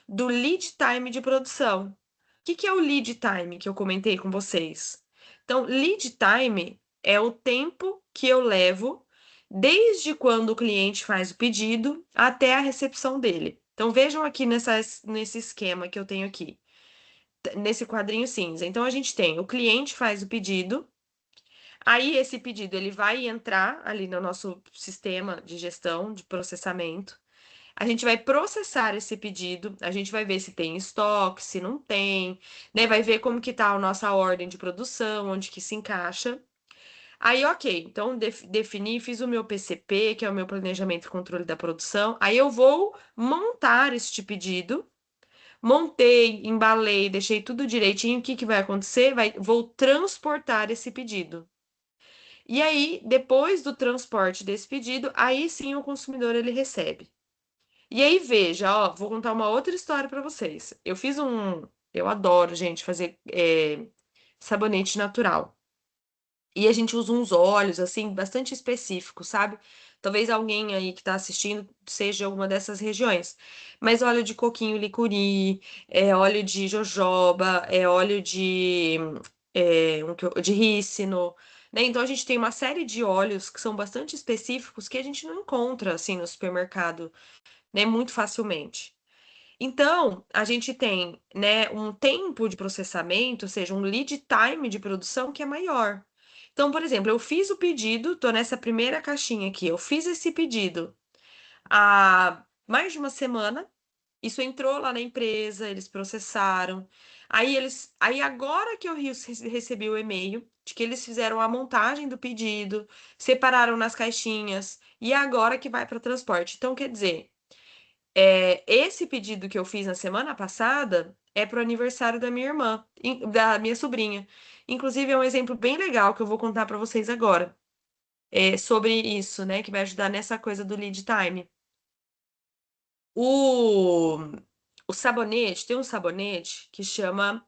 do lead time de produção. O que é o lead time que eu comentei com vocês? Então, lead time é o tempo que eu levo desde quando o cliente faz o pedido até a recepção dele. Então, vejam aqui nesse esquema que eu tenho aqui, nesse quadrinho cinza. Então, a gente tem o cliente faz o pedido, aí esse pedido ele vai entrar ali no nosso sistema de gestão, de processamento. A gente vai processar esse pedido, a gente vai ver se tem estoque, se não tem, né? Vai ver como que tá a nossa ordem de produção, onde que se encaixa. Aí, ok, então defini, fiz o meu PCP, que é o meu planejamento e controle da produção. Aí eu vou montar este pedido. Montei, embalei, deixei tudo direitinho. O que que vai acontecer? Vou transportar esse pedido. E aí, depois do transporte desse pedido, aí sim o consumidor ele recebe. E aí, veja, ó, vou contar uma outra história para vocês. Eu adoro, gente, fazer sabonete natural. E a gente usa uns óleos, assim, bastante específicos, sabe? Talvez alguém aí que tá assistindo seja de alguma dessas regiões. Mas óleo de coquinho licuri, óleo de jojoba, óleo de rícino, né? Então a gente tem uma série de óleos que são bastante específicos que a gente não encontra, assim, no supermercado, né, muito facilmente. Então, a gente tem, né, um tempo de processamento, ou seja, um lead time de produção que é maior. Então, por exemplo, eu fiz o pedido, tô nessa primeira caixinha aqui, eu fiz esse pedido há mais de uma semana, Isso entrou lá na empresa, eles processaram. Aí agora que eu recebi o e-mail de que eles fizeram a montagem do pedido, separaram nas caixinhas e agora que vai para transporte. Então, quer dizer, esse pedido que eu fiz na semana passada é pro aniversário da minha irmã, da minha sobrinha. Inclusive, é um exemplo bem legal que eu vou contar para vocês agora. Sobre isso, né? Que vai ajudar nessa coisa do lead time. O sabonete, tem um sabonete que chama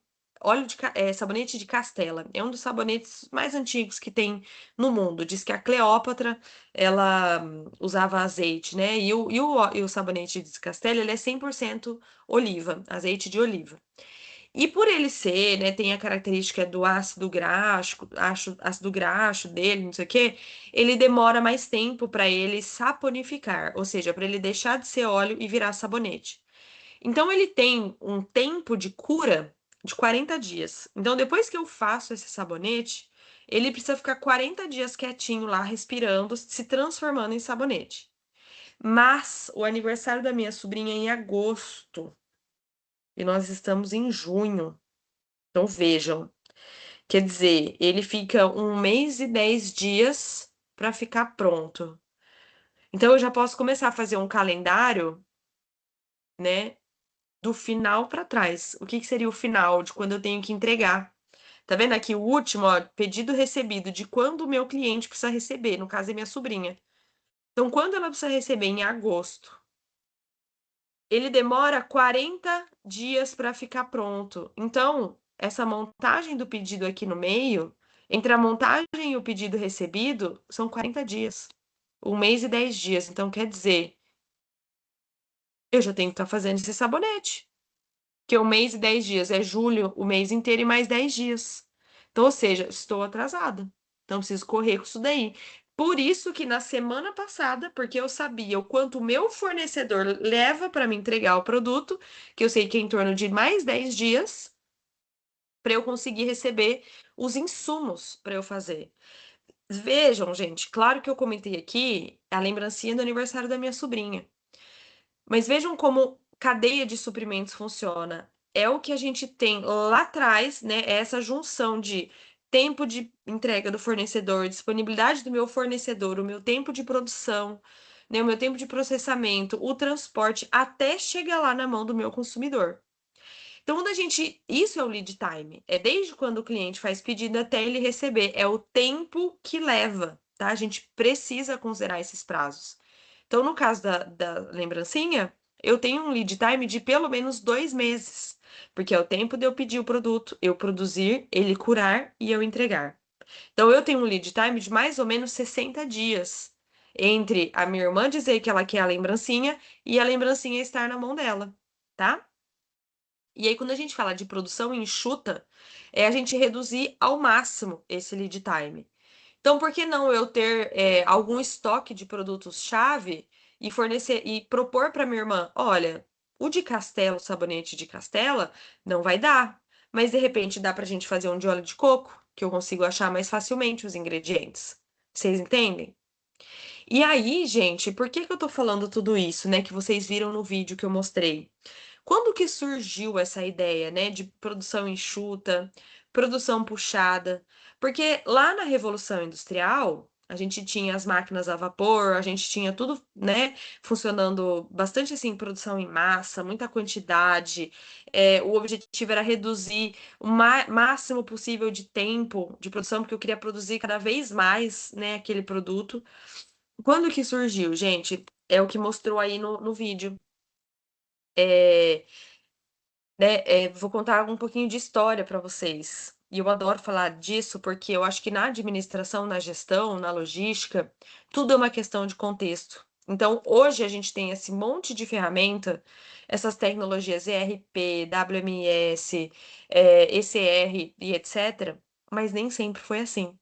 sabonete de Castela. É um dos sabonetes mais antigos que tem no mundo. Diz que a Cleópatra, ela usava azeite, né? E o sabonete de Castela, ele é 100% oliva, azeite de oliva. E por ele ser, né, tem a característica do ácido graxo dele, não sei o quê, ele demora mais tempo para ele saponificar, ou seja, para ele deixar de ser óleo e virar sabonete. Então ele tem um tempo de cura de 40 dias. Então depois que eu faço esse sabonete, ele precisa ficar 40 dias quietinho lá, respirando, se transformando em sabonete. Mas o aniversário da minha sobrinha é em agosto e nós estamos em junho. Então vejam, quer dizer, ele fica 1 mês e 10 dias para ficar pronto. Então eu já posso começar a fazer um calendário, né, do final para trás. O que seria o final de quando eu tenho que entregar? Tá vendo aqui o último, ó, pedido recebido de quando o meu cliente precisa receber, no caso é minha sobrinha. Então, quando ela precisa receber em agosto, ele demora 40 dias para ficar pronto. Então, essa montagem do pedido aqui no meio, entre a montagem e o pedido recebido, são 40 dias. 1 mês e 10 dias. Então, quer dizer, eu já tenho que estar fazendo esse sabonete. Que 1 mês e 10 dias é julho, o mês inteiro e mais 10 dias. Então, ou seja, estou atrasada. Então, preciso correr com isso daí. Por isso que na semana passada, porque eu sabia o quanto o meu fornecedor leva para me entregar o produto, que eu sei que é em torno de mais 10 dias, para eu conseguir receber os insumos para eu fazer. Vejam, gente, claro que eu comentei aqui a lembrancinha do aniversário da minha sobrinha. Mas vejam como cadeia de suprimentos funciona. É o que a gente tem lá atrás, né? É essa junção de tempo de entrega do fornecedor, disponibilidade do meu fornecedor, o meu tempo de produção, né? O meu tempo de processamento, o transporte, até chegar lá na mão do meu consumidor. Então, quando a gente. Isso é o lead time. É desde quando o cliente faz pedido até ele receber. É o tempo que leva, tá? A gente precisa considerar esses prazos. Então, no caso da lembrancinha, eu tenho um lead time de pelo menos 2 meses, porque é o tempo de eu pedir o produto, eu produzir, ele curar e eu entregar. Então, eu tenho um lead time de mais ou menos 60 dias entre a minha irmã dizer que ela quer a lembrancinha e a lembrancinha estar na mão dela, tá? E aí, quando a gente fala de produção enxuta, é a gente reduzir ao máximo esse lead time. Então, por que não eu ter algum estoque de produtos-chave e fornecer e propor para minha irmã, olha, o de Castela, o sabonete de Castela, não vai dar, mas de repente dá para a gente fazer um de óleo de coco, que eu consigo achar mais facilmente os ingredientes. Vocês entendem? E aí, gente, por que eu tô falando tudo isso, né, que vocês viram no vídeo que eu mostrei? Quando que surgiu essa ideia, né, de produção enxuta, produção puxada? Porque lá na Revolução Industrial, a gente tinha as máquinas a vapor, a gente tinha tudo, né, funcionando bastante assim, produção em massa, muita quantidade. O objetivo era reduzir o máximo possível de tempo de produção, porque eu queria produzir cada vez mais, né, aquele produto. Quando que surgiu, gente? É o que mostrou aí no vídeo. É, vou contar um pouquinho de história para vocês. E eu adoro falar disso porque eu acho que na administração, na gestão, na logística, tudo é uma questão de contexto. Então, hoje a gente tem esse monte de ferramenta, essas tecnologias ERP, WMS, ECR e etc., mas nem sempre foi assim.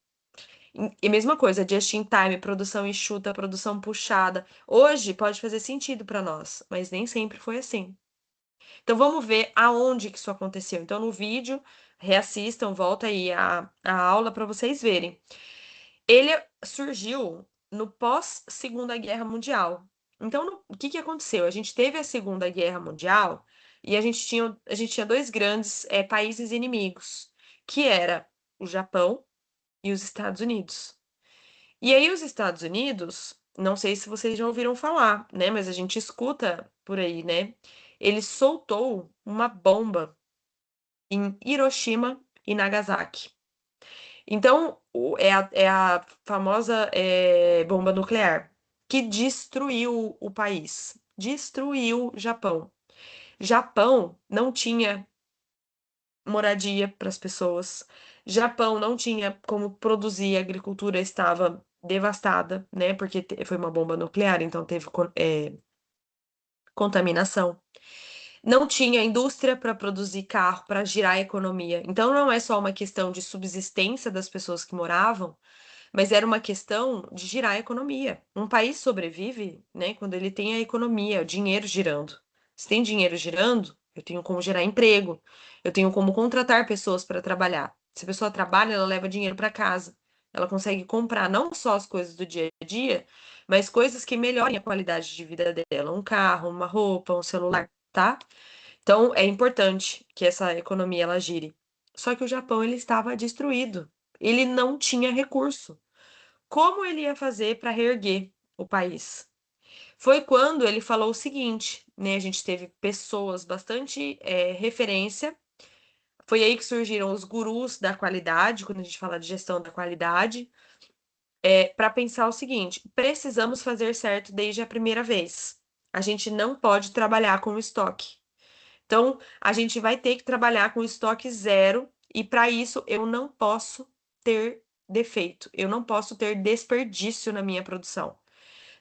E mesma coisa, just in time, produção enxuta, produção puxada. Hoje pode fazer sentido para nós, mas nem sempre foi assim. Então vamos ver aonde que isso aconteceu. Então no vídeo, reassistam, volta aí a aula para vocês verem. Ele surgiu no pós Segunda Guerra Mundial. Então, o que que aconteceu? A gente teve a Segunda Guerra Mundial e a gente tinha dois grandes países inimigos, que era o Japão e os Estados Unidos. E aí os Estados Unidos, não sei se vocês já ouviram falar, né? Mas a gente escuta por aí, né? Ele soltou uma bomba em Hiroshima e Nagasaki. Então, é a famosa bomba nuclear que destruiu o país, destruiu o Japão. Japão não tinha moradia para as pessoas. Japão não tinha como produzir, a agricultura estava devastada, né? Porque foi uma bomba nuclear, então teve contaminação. Não tinha indústria para produzir carro, para girar a economia. Então não é só uma questão de subsistência das pessoas que moravam, mas era uma questão de girar a economia. Um país sobrevive, né, quando ele tem a economia, o dinheiro girando. Se tem dinheiro girando, eu tenho como gerar emprego, eu tenho como contratar pessoas para trabalhar. Se a pessoa trabalha, ela leva dinheiro para casa. Ela consegue comprar não só as coisas do dia a dia, mas coisas que melhorem a qualidade de vida dela, um carro, uma roupa, um celular, tá? Então é importante que essa economia ela gire. Só que o Japão ele estava destruído. Ele não tinha recurso. Como ele ia fazer para reerguer o país? Foi quando ele falou o seguinte, né? A gente teve pessoas bastante referência. Foi aí que surgiram os gurus da qualidade, quando a gente fala de gestão da qualidade, para pensar o seguinte: precisamos fazer certo desde a primeira vez. A gente não pode trabalhar com estoque. Então, a gente vai ter que trabalhar com estoque zero, e para isso eu não posso ter defeito, eu não posso ter desperdício na minha produção.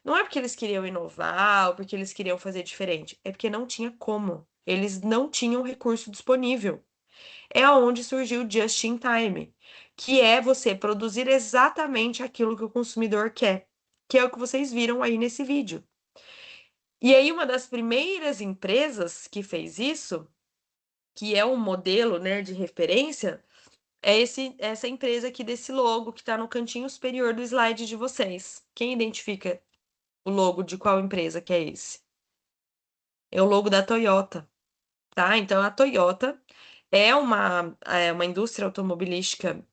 Não é porque eles queriam inovar ou porque eles queriam fazer diferente, é porque não tinha como. Eles não tinham recurso disponível. É aonde surgiu o Just in Time, que é você produzir exatamente aquilo que o consumidor quer, que é o que vocês viram aí nesse vídeo. E aí, uma das primeiras empresas que fez isso, que é um modelo, né, de referência, é essa empresa aqui desse logo que está no cantinho superior do slide de vocês. Quem identifica o logo de qual empresa que é esse? É o logo da Toyota, tá? Então, a Toyota é uma indústria automobilística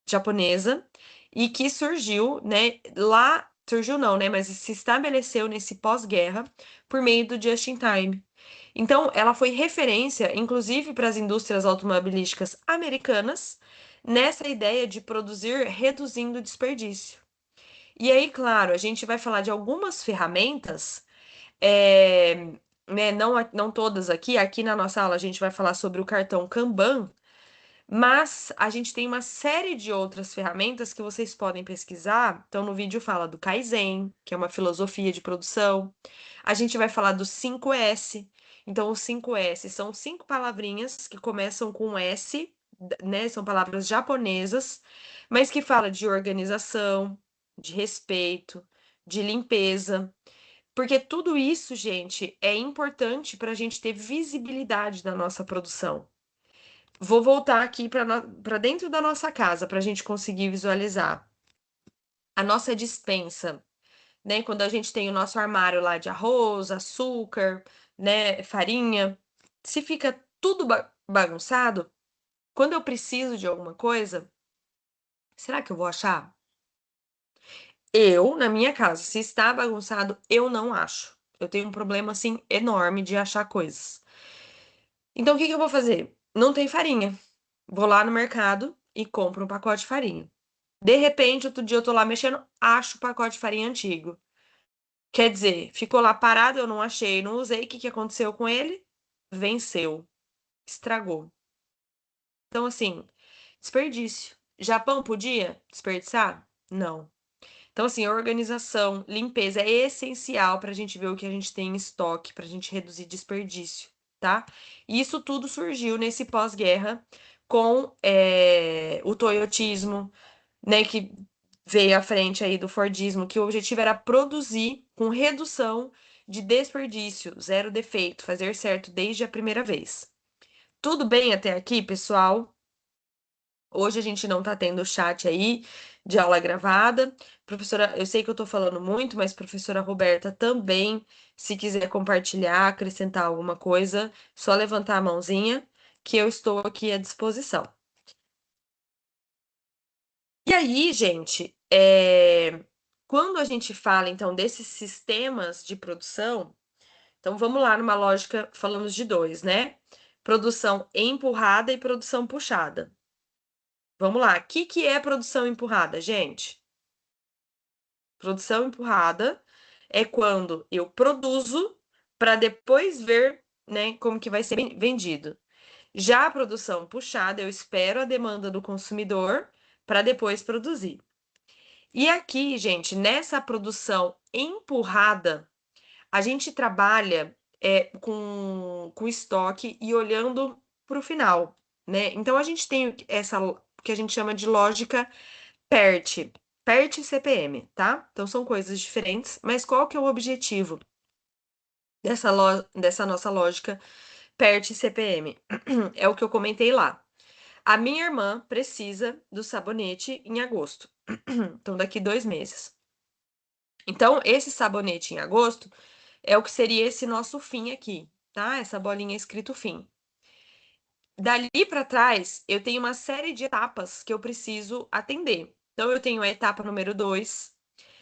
japonesa e que surgiu, né, lá, surgiu não, né, mas se estabeleceu nesse pós-guerra por meio do Just in Time. Então, ela foi referência, inclusive, para as indústrias automobilísticas americanas, nessa ideia de produzir reduzindo o desperdício. E aí, claro, a gente vai falar de algumas ferramentas, né, não todas aqui. Aqui na nossa aula a gente vai falar sobre o cartão Kanban, mas a gente tem uma série de outras ferramentas que vocês podem pesquisar. Então, no vídeo fala do Kaizen, que é uma filosofia de produção. A gente vai falar do 5S. Então, os 5S são 5 palavrinhas que começam com S, né? São palavras japonesas, mas que fala de organização, de respeito, de limpeza. Porque tudo isso, gente, é importante para a gente ter visibilidade da nossa produção. Vou voltar aqui para dentro da nossa casa para a gente conseguir visualizar. A nossa despensa, né? Quando a gente tem o nosso armário lá de arroz, açúcar, né? Farinha. Se fica tudo bagunçado, quando eu preciso de alguma coisa, será que eu vou achar? Eu, na minha casa, se está bagunçado, eu não acho. Eu tenho um problema assim enorme de achar coisas. Então, o que que eu vou fazer? Não tem farinha. Vou lá no mercado e compro um pacote de farinha. De repente, outro dia eu tô lá mexendo, acho o pacote de farinha antigo. Quer dizer, ficou lá parado, eu não achei, não usei. O que que aconteceu com ele? Venceu. Estragou. Então, assim, desperdício. Japão podia desperdiçar? Não. Então, assim, organização, limpeza é essencial para a gente ver o que a gente tem em estoque, para a gente reduzir desperdício, tá? E isso tudo surgiu nesse pós-guerra com o toyotismo, né, que veio à frente aí do Fordismo, que o objetivo era produzir com redução de desperdício, zero defeito, fazer certo desde a primeira vez. Tudo bem até aqui, pessoal? Hoje a gente não tá tendo chat aí de aula gravada. Professora, eu sei que eu tô falando muito, mas professora Roberta também, se quiser compartilhar, acrescentar alguma coisa, só levantar a mãozinha que eu estou aqui à disposição. E aí, gente, quando a gente fala então desses sistemas de produção, então vamos lá numa lógica, falamos de dois, né? Produção empurrada e produção puxada. Vamos lá, o que é produção empurrada, gente? Produção empurrada é quando eu produzo para depois ver, né, como que vai ser vendido. Já a produção puxada, eu espero a demanda do consumidor para depois produzir. E aqui, gente, nessa produção empurrada, a gente trabalha com estoque e olhando para o final, né? Então a gente tem essa que a gente chama de lógica PERT, PERT e CPM, tá? Então são coisas diferentes, mas qual que é o objetivo dessa nossa lógica PERT e CPM? É o que eu comentei lá. A minha irmã precisa do sabonete em agosto, então daqui 2 meses. Então, esse sabonete em agosto é o que seria esse nosso fim aqui, tá? Essa bolinha escrito fim. Dali para trás, eu tenho uma série de etapas que eu preciso atender. Então, eu tenho a etapa número 2,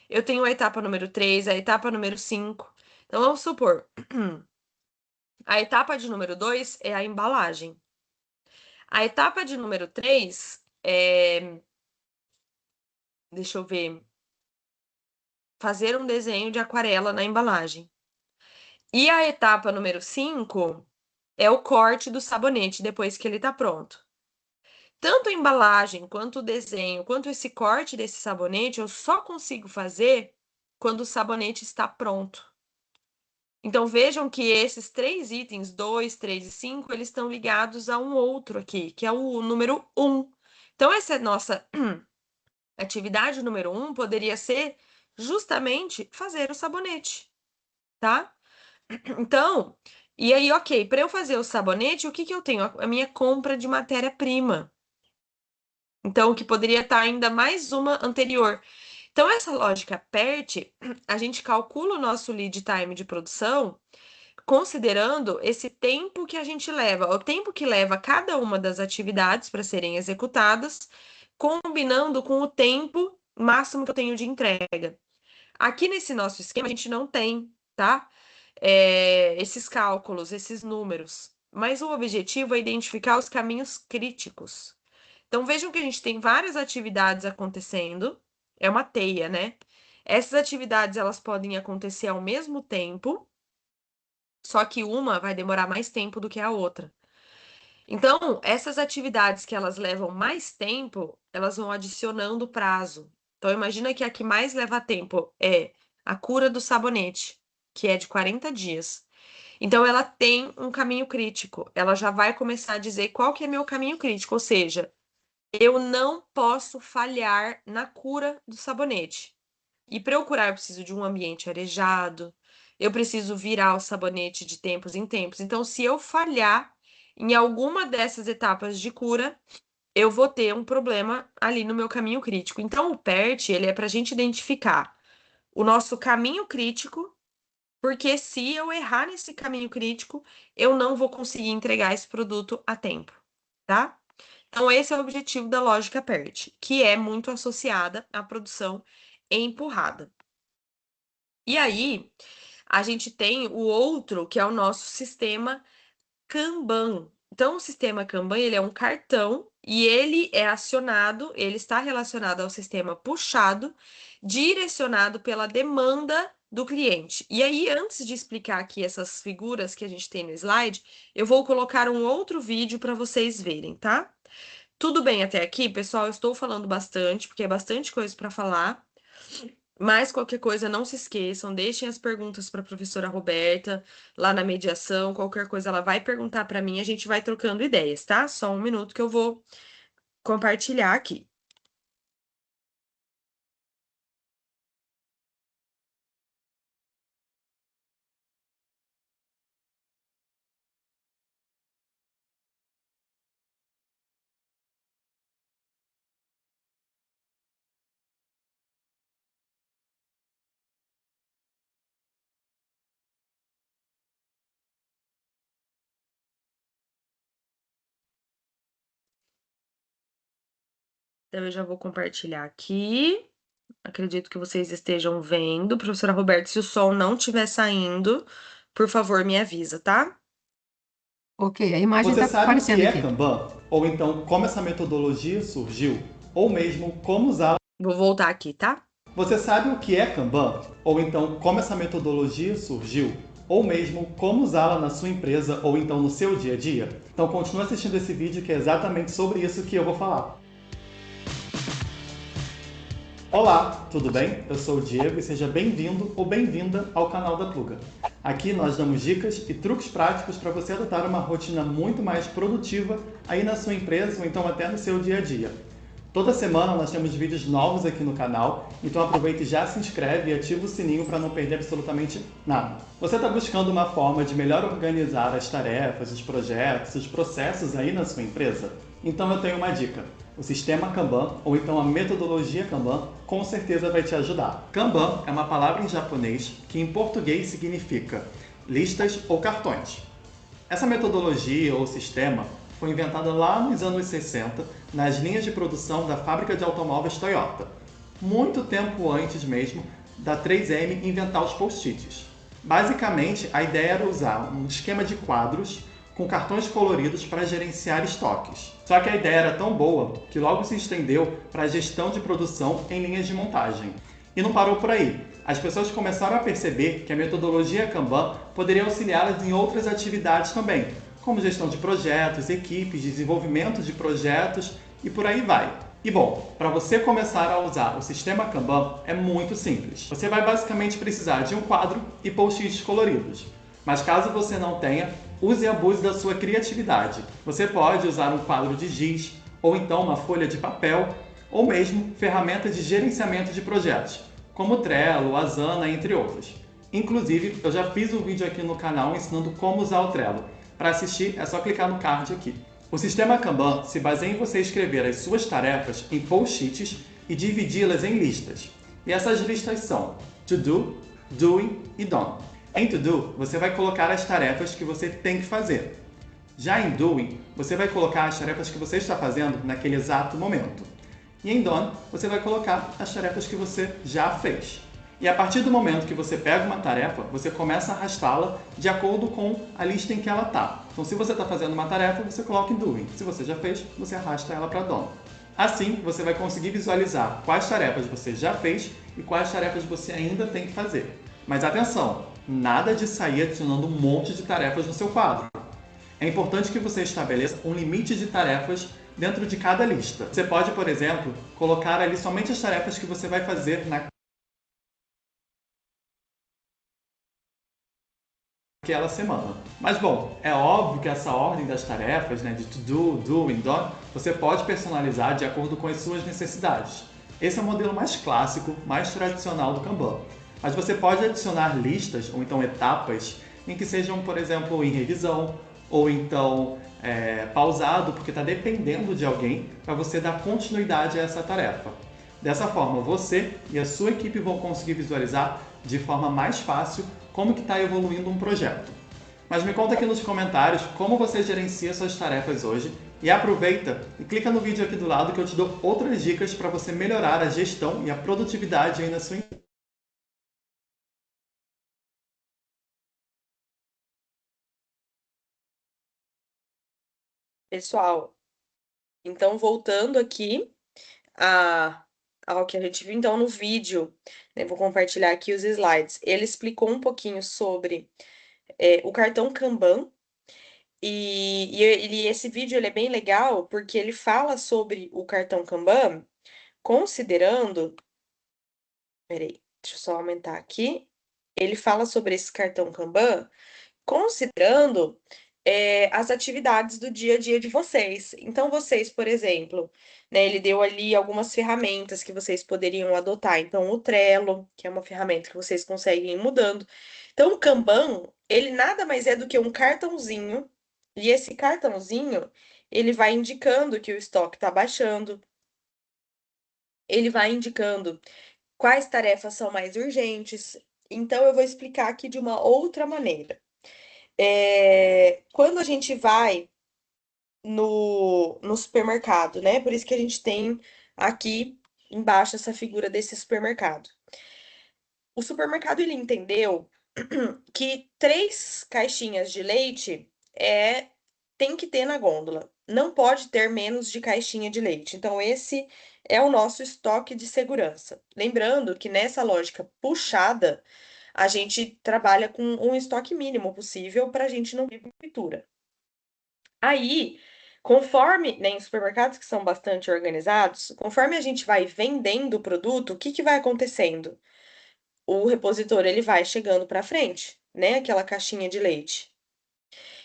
eu tenho a etapa número 3, a etapa número 5. Então, vamos supor, a etapa de número 2 é a embalagem. A etapa de número 3 é, deixa eu ver, fazer um desenho de aquarela na embalagem. E a etapa número 5 é o corte do sabonete depois que ele está pronto. Tanto a embalagem, quanto o desenho, quanto esse corte desse sabonete, eu só consigo fazer quando o sabonete está pronto. Então vejam que esses 3 itens, 2, 3 e 5, eles estão ligados a um outro aqui, que é o número 1. Então essa é nossa atividade número 1 poderia ser justamente fazer o sabonete, tá? Então, e aí, ok, para eu fazer o sabonete, o que que eu tenho? A minha compra de matéria-prima. Então, que poderia estar ainda mais uma anterior. Então, essa lógica PERT, a gente calcula o nosso lead time de produção considerando esse tempo que a gente leva, o tempo que leva cada uma das atividades para serem executadas, combinando com o tempo máximo que eu tenho de entrega. Aqui nesse nosso esquema, a gente não tem, tá? Esses cálculos, esses números. Mas o objetivo é identificar os caminhos críticos. Então, vejam que a gente tem várias atividades acontecendo, é uma teia, né? Essas atividades, elas podem acontecer ao mesmo tempo, só que uma vai demorar mais tempo do que a outra. Então, essas atividades que elas levam mais tempo, elas vão adicionando prazo. Então, imagina que a que mais leva tempo é a cura do sabonete, que é de 40 dias. Então, ela tem um caminho crítico. Ela já vai começar a dizer qual que é meu caminho crítico, ou seja, eu não posso falhar na cura do sabonete. E para eu curar, eu preciso de um ambiente arejado, eu preciso virar o sabonete de tempos em tempos. Então, se eu falhar em alguma dessas etapas de cura, eu vou ter um problema ali no meu caminho crítico. Então, o PERT, ele é para a gente identificar o nosso caminho crítico, porque se eu errar nesse caminho crítico, eu não vou conseguir entregar esse produto a tempo, tá? Então, esse é o objetivo da lógica PERT, que é muito associada à produção empurrada. E aí, a gente tem o outro, que é o nosso sistema Kanban. Então, o sistema Kanban, ele é um cartão e ele é acionado, ele está relacionado ao sistema puxado, direcionado pela demanda do cliente. E aí, antes de explicar aqui essas figuras que a gente tem no slide, eu vou colocar um outro vídeo para vocês verem, tá? Tudo bem até aqui, pessoal? Eu estou falando bastante, porque é bastante coisa para falar. Mas qualquer coisa, não se esqueçam, deixem as perguntas para a professora Roberta lá na mediação. Qualquer coisa ela vai perguntar para mim, a gente vai trocando ideias, tá? Só um minuto que eu vou compartilhar aqui. Então, eu já vou compartilhar aqui. Acredito que vocês estejam vendo. Professora Roberta, se o som não estiver saindo, por favor, me avisa, tá? Ok, a imagem Você está sabe o aparecendo que é aqui. Kanban? Ou então como essa metodologia surgiu? Ou mesmo como usá-la? Vou voltar aqui, tá? Você sabe o que é Kanban? Ou então como essa metodologia surgiu? Ou mesmo como usá-la na sua empresa ou então no seu dia a dia? Então continue assistindo esse vídeo que é exatamente sobre isso que eu vou falar. Olá, tudo bem? Eu sou o Diego e seja bem-vindo ou bem-vinda ao canal da Pluga. Aqui nós damos dicas e truques práticos para você adotar uma rotina muito mais produtiva aí na sua empresa ou então até no seu dia a dia. Toda semana nós temos vídeos novos aqui no canal, então aproveite e já se inscreve e ativa o sininho para não perder absolutamente nada. Você está buscando uma forma de melhor organizar as tarefas, os projetos, os processos aí na sua empresa? Então eu tenho uma dica. O sistema Kanban, ou então a metodologia Kanban, com certeza vai te ajudar. Kanban é uma palavra em japonês que em português significa listas ou cartões. Essa metodologia ou sistema foi inventada lá nos anos 60 nas linhas de produção da fábrica de automóveis Toyota, muito tempo antes mesmo da 3M inventar os post-its. Basicamente, a ideia era usar um esquema de quadros com cartões coloridos para gerenciar estoques. Só que a ideia era tão boa que logo se estendeu para a gestão de produção em linhas de montagem. E não parou por aí. As pessoas começaram a perceber que a metodologia Kanban poderia auxiliá-las em outras atividades também, como gestão de projetos, equipes, desenvolvimento de projetos e por aí vai. E bom, para você começar a usar o sistema Kanban é muito simples. Você vai basicamente precisar de um quadro e post-its coloridos. Mas caso você não tenha, use e abuse da sua criatividade. Você pode usar um quadro de giz, ou então uma folha de papel, ou mesmo ferramentas de gerenciamento de projetos, como o Trello, Asana, entre outros. Inclusive, eu já fiz um vídeo aqui no canal ensinando como usar o Trello. Para assistir, é só clicar no card aqui. O sistema Kanban se baseia em você escrever as suas tarefas em post-its e dividi-las em listas. E essas listas são To Do, Doing e Done. Em To Do, você vai colocar as tarefas que você tem que fazer. Já em Doing, você vai colocar as tarefas que você está fazendo naquele exato momento. E em Done, você vai colocar as tarefas que você já fez. E a partir do momento que você pega uma tarefa, você começa a arrastá-la de acordo com a lista em que ela está. Então, se você está fazendo uma tarefa, você coloca em Doing. Se você já fez, você arrasta ela para Done. Assim, você vai conseguir visualizar quais tarefas você já fez e quais tarefas você ainda tem que fazer. Mas atenção, nada de sair adicionando um monte de tarefas no seu quadro. É importante que você estabeleça um limite de tarefas dentro de cada lista. Você pode, por exemplo, colocar ali somente as tarefas que você vai fazer naquela semana. Mas bom, é óbvio que essa ordem das tarefas, de to do, doing, done, você pode personalizar de acordo com as suas necessidades. Esse é o modelo mais clássico, mais tradicional do Kanban. Mas você pode adicionar listas ou então etapas em que sejam, por exemplo, em revisão ou então pausado, porque está dependendo de alguém para você dar continuidade a essa tarefa. Dessa forma, você e a sua equipe vão conseguir visualizar de forma mais fácil como que está evoluindo um projeto. Mas me conta aqui nos comentários como você gerencia suas tarefas hoje e aproveita e clica no vídeo aqui do lado que eu te dou outras dicas para você melhorar a gestão e a produtividade aí na sua empresa. Pessoal, então voltando aqui ao que a gente viu, então no vídeo, vou compartilhar aqui os slides. Ele explicou um pouquinho sobre o cartão Kanban, e esse vídeo ele é bem legal porque ele fala sobre o cartão Kanban, considerando. Peraí, deixa eu só aumentar aqui. Ele fala sobre esse cartão Kanban, considerando as atividades do dia a dia de vocês. Então, vocês, por exemplo, ele deu ali algumas ferramentas que vocês poderiam adotar. Então, o Trello, que é uma ferramenta que vocês conseguem ir mudando. Então, o Kanban, ele nada mais é do que um cartãozinho, e esse cartãozinho, ele vai indicando que o estoque está baixando, ele vai indicando quais tarefas são mais urgentes. Então, eu vou explicar aqui de uma outra maneira. Quando a gente vai no supermercado, por isso que a gente tem aqui embaixo essa figura desse supermercado. O supermercado ele entendeu que 3 caixinhas de leite tem que ter na gôndola. Não pode ter menos de caixinha de leite. Então, esse é o nosso estoque de segurança. Lembrando que nessa lógica puxada, a gente trabalha com um estoque mínimo possível para a gente não vir pintura. Aí, conforme, né, em supermercados que são bastante organizados, conforme a gente vai vendendo o produto, o que que vai acontecendo? O repositor ele vai chegando para frente, né, aquela caixinha de leite.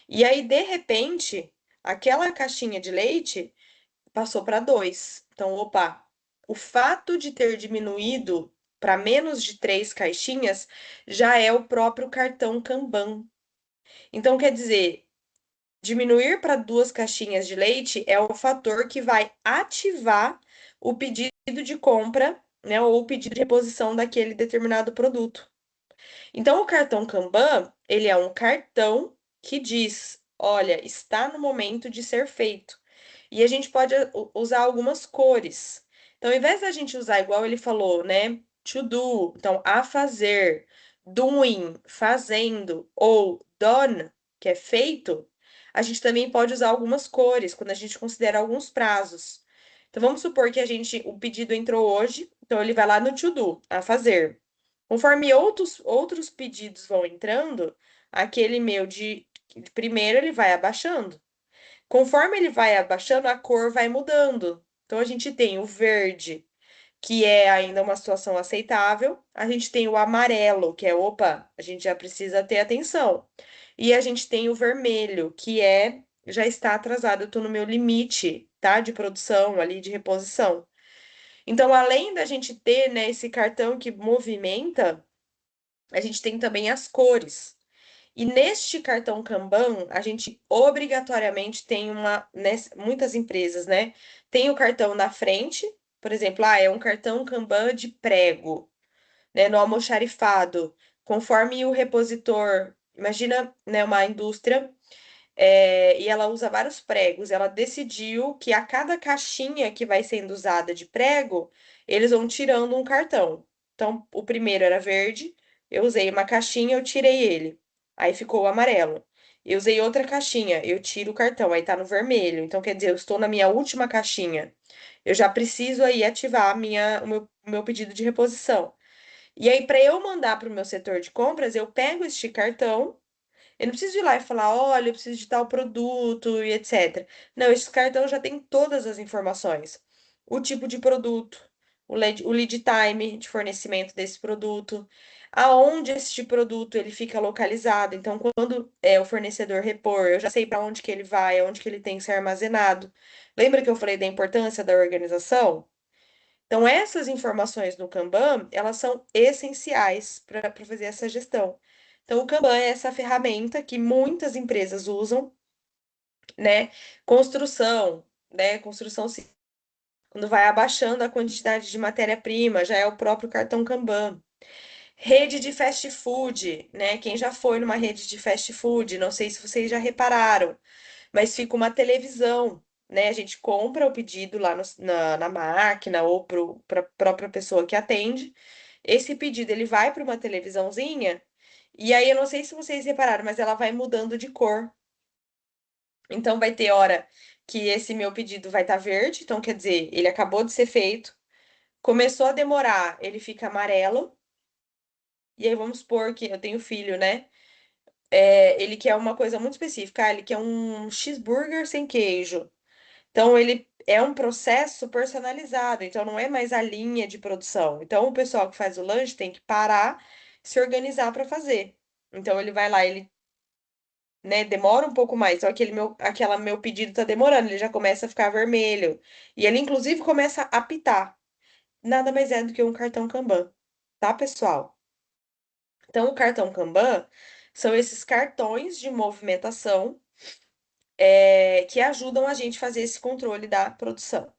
E aí, de repente, aquela caixinha de leite passou para 2. Então, opa, o fato de ter diminuído para menos de 3 caixinhas já é o próprio cartão Kanban. Então, quer dizer, diminuir para 2 caixinhas de leite é o fator que vai ativar o pedido de compra, né, ou o pedido de reposição daquele determinado produto. Então, o cartão Kanban, ele é um cartão que diz, olha, está no momento de ser feito. E a gente pode usar algumas cores. Então, ao invés da gente usar igual ele falou, né? To do, então, a fazer, doing, fazendo, ou done, que é feito, a gente também pode usar algumas cores quando a gente considera alguns prazos. Então, vamos supor que o pedido entrou hoje, então ele vai lá no to do, a fazer. Conforme outros pedidos vão entrando, aquele meu de primeiro ele vai abaixando. Conforme ele vai abaixando, a cor vai mudando. Então, a gente tem o verde, que é ainda uma situação aceitável. A gente tem o amarelo, que é, opa, a gente já precisa ter atenção. E a gente tem o vermelho, que já está atrasado, eu estou no meu limite, tá? De produção ali, de reposição. Então, além da gente ter, né, esse cartão que movimenta, a gente tem também as cores. E neste cartão Kanban, a gente obrigatoriamente tem muitas empresas, né? Tem o cartão na frente, por exemplo, é um cartão Kanban de prego, né? No almoxarifado, conforme o repositor, imagina, né, uma indústria, e ela usa vários pregos. Ela decidiu que a cada caixinha que vai sendo usada de prego, eles vão tirando um cartão. Então, o primeiro era verde, eu usei uma caixinha, eu tirei ele. Aí ficou o amarelo. Eu usei outra caixinha, eu tiro o cartão, aí tá no vermelho. Então, quer dizer, eu estou na minha última caixinha. Eu já preciso aí ativar o meu pedido de reposição. E aí, para eu mandar para o meu setor de compras, eu pego este cartão. Eu não preciso ir lá e falar, olha, eu preciso de tal produto e etc. Não, esse cartão já tem todas as informações. O tipo de produto, o lead time de fornecimento desse produto, aonde este produto ele fica localizado. Então, quando o fornecedor repor, eu já sei para onde que ele vai, onde que ele tem que ser armazenado. Lembra que eu falei da importância da organização? Então, essas informações no Kanban, elas são essenciais para fazer essa gestão. Então, o Kanban é essa ferramenta que muitas empresas usam, né? Construção, né? Construção, quando vai abaixando a quantidade de matéria-prima, já é o próprio cartão Kanban. Rede de fast food, né? Quem já foi numa rede de fast food, não sei se vocês já repararam, mas fica uma televisão, né? A gente compra o pedido lá na máquina ou para a própria pessoa que atende. Esse pedido ele vai para uma televisãozinha e aí eu não sei se vocês repararam, mas ela vai mudando de cor. Então vai ter hora que esse meu pedido vai estar verde, então quer dizer, ele acabou de ser feito. Começou a demorar, ele fica amarelo. E aí vamos supor que eu tenho filho, né? Ele quer uma coisa muito específica, ele quer um cheeseburger sem queijo. Então, ele é um processo personalizado, então não é mais a linha de produção. Então, o pessoal que faz o lanche tem que parar, se organizar para fazer. Então, ele vai lá, ele, né, demora um pouco mais, só que aquela meu pedido tá demorando, ele já começa a ficar vermelho. E ele, inclusive, começa a apitar. Nada mais é do que um cartão Kanban, tá, pessoal? Então, o cartão Kanban são esses cartões de movimentação que ajudam a gente a fazer esse controle da produção.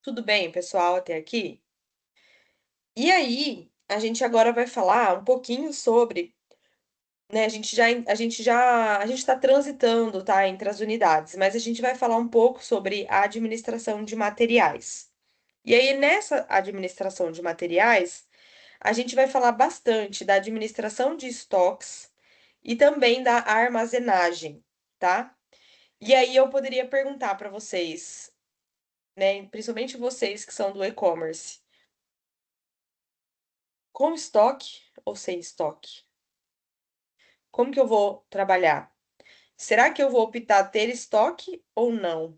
Tudo bem, pessoal, até aqui? E aí, a gente agora vai falar um pouquinho sobre né, a gente está transitando, tá, entre as unidades, mas a gente vai falar um pouco sobre a administração de materiais. E aí, nessa administração de materiais, a gente vai falar bastante da administração de estoques e também da armazenagem, tá? E aí eu poderia perguntar para vocês, né, principalmente vocês que são do e-commerce, com estoque ou sem estoque? Como que eu vou trabalhar? Será que eu vou optar ter estoque ou não?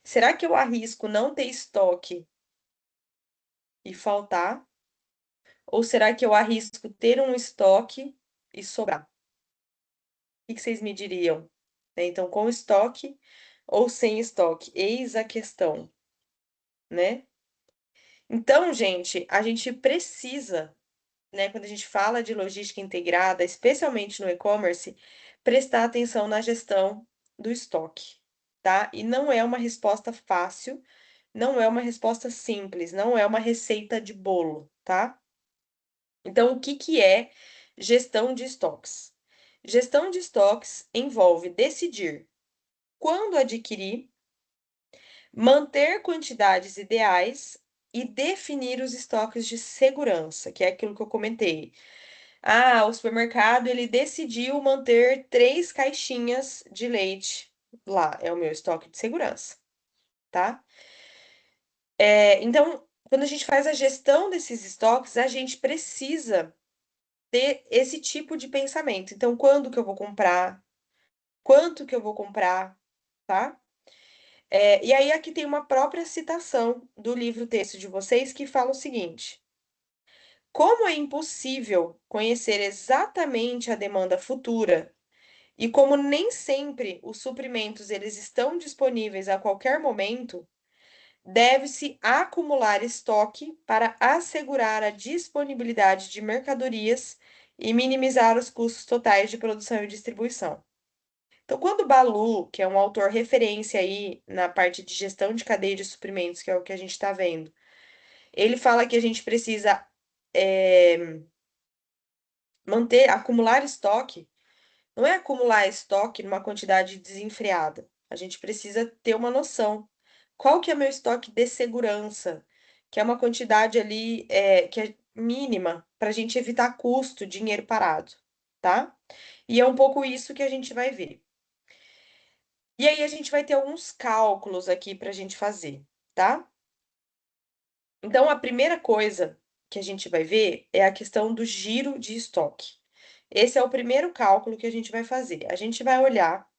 Será que eu arrisco não ter estoque e faltar? Ou será que eu arrisco ter um estoque e sobrar? O que vocês me diriam? Né, então, com estoque ou sem estoque? Eis a questão, né? Então, gente, a gente precisa, né, quando a gente fala de logística integrada, especialmente no e-commerce, prestar atenção na gestão do estoque, tá? E não é uma resposta fácil, não é uma resposta simples, não é uma receita de bolo, tá? Então, o que que é gestão de estoques? Gestão de estoques envolve decidir quando adquirir, manter quantidades ideais e definir os estoques de segurança, que é aquilo que eu comentei. Ah, o supermercado ele decidiu manter 3 caixinhas de leite lá, é o meu estoque de segurança, tá? Então, quando a gente faz a gestão desses estoques, a gente precisa ter esse tipo de pensamento. Então, quando que eu vou comprar? Quanto que eu vou comprar? Tá? E aí, aqui tem uma própria citação do livro-texto de vocês que fala o seguinte: como é impossível conhecer exatamente a demanda futura e como nem sempre os suprimentos eles estão disponíveis a qualquer momento, deve-se acumular estoque para assegurar a disponibilidade de mercadorias e minimizar os custos totais de produção e distribuição. Então, quando Balu, que é um autor referência aí na parte de gestão de cadeia de suprimentos, que é o que a gente está vendo, ele fala que a gente precisa acumular estoque. Não é acumular estoque numa quantidade desenfreada. A gente precisa ter uma noção. Qual que é meu estoque de segurança? Que é uma quantidade ali que é mínima para a gente evitar custo, dinheiro parado, tá? E é um pouco isso que a gente vai ver. E aí a gente vai ter alguns cálculos aqui para a gente fazer, tá? Então, a primeira coisa que a gente vai ver é a questão do giro de estoque. Esse é o primeiro cálculo que a gente vai fazer. A gente vai olhar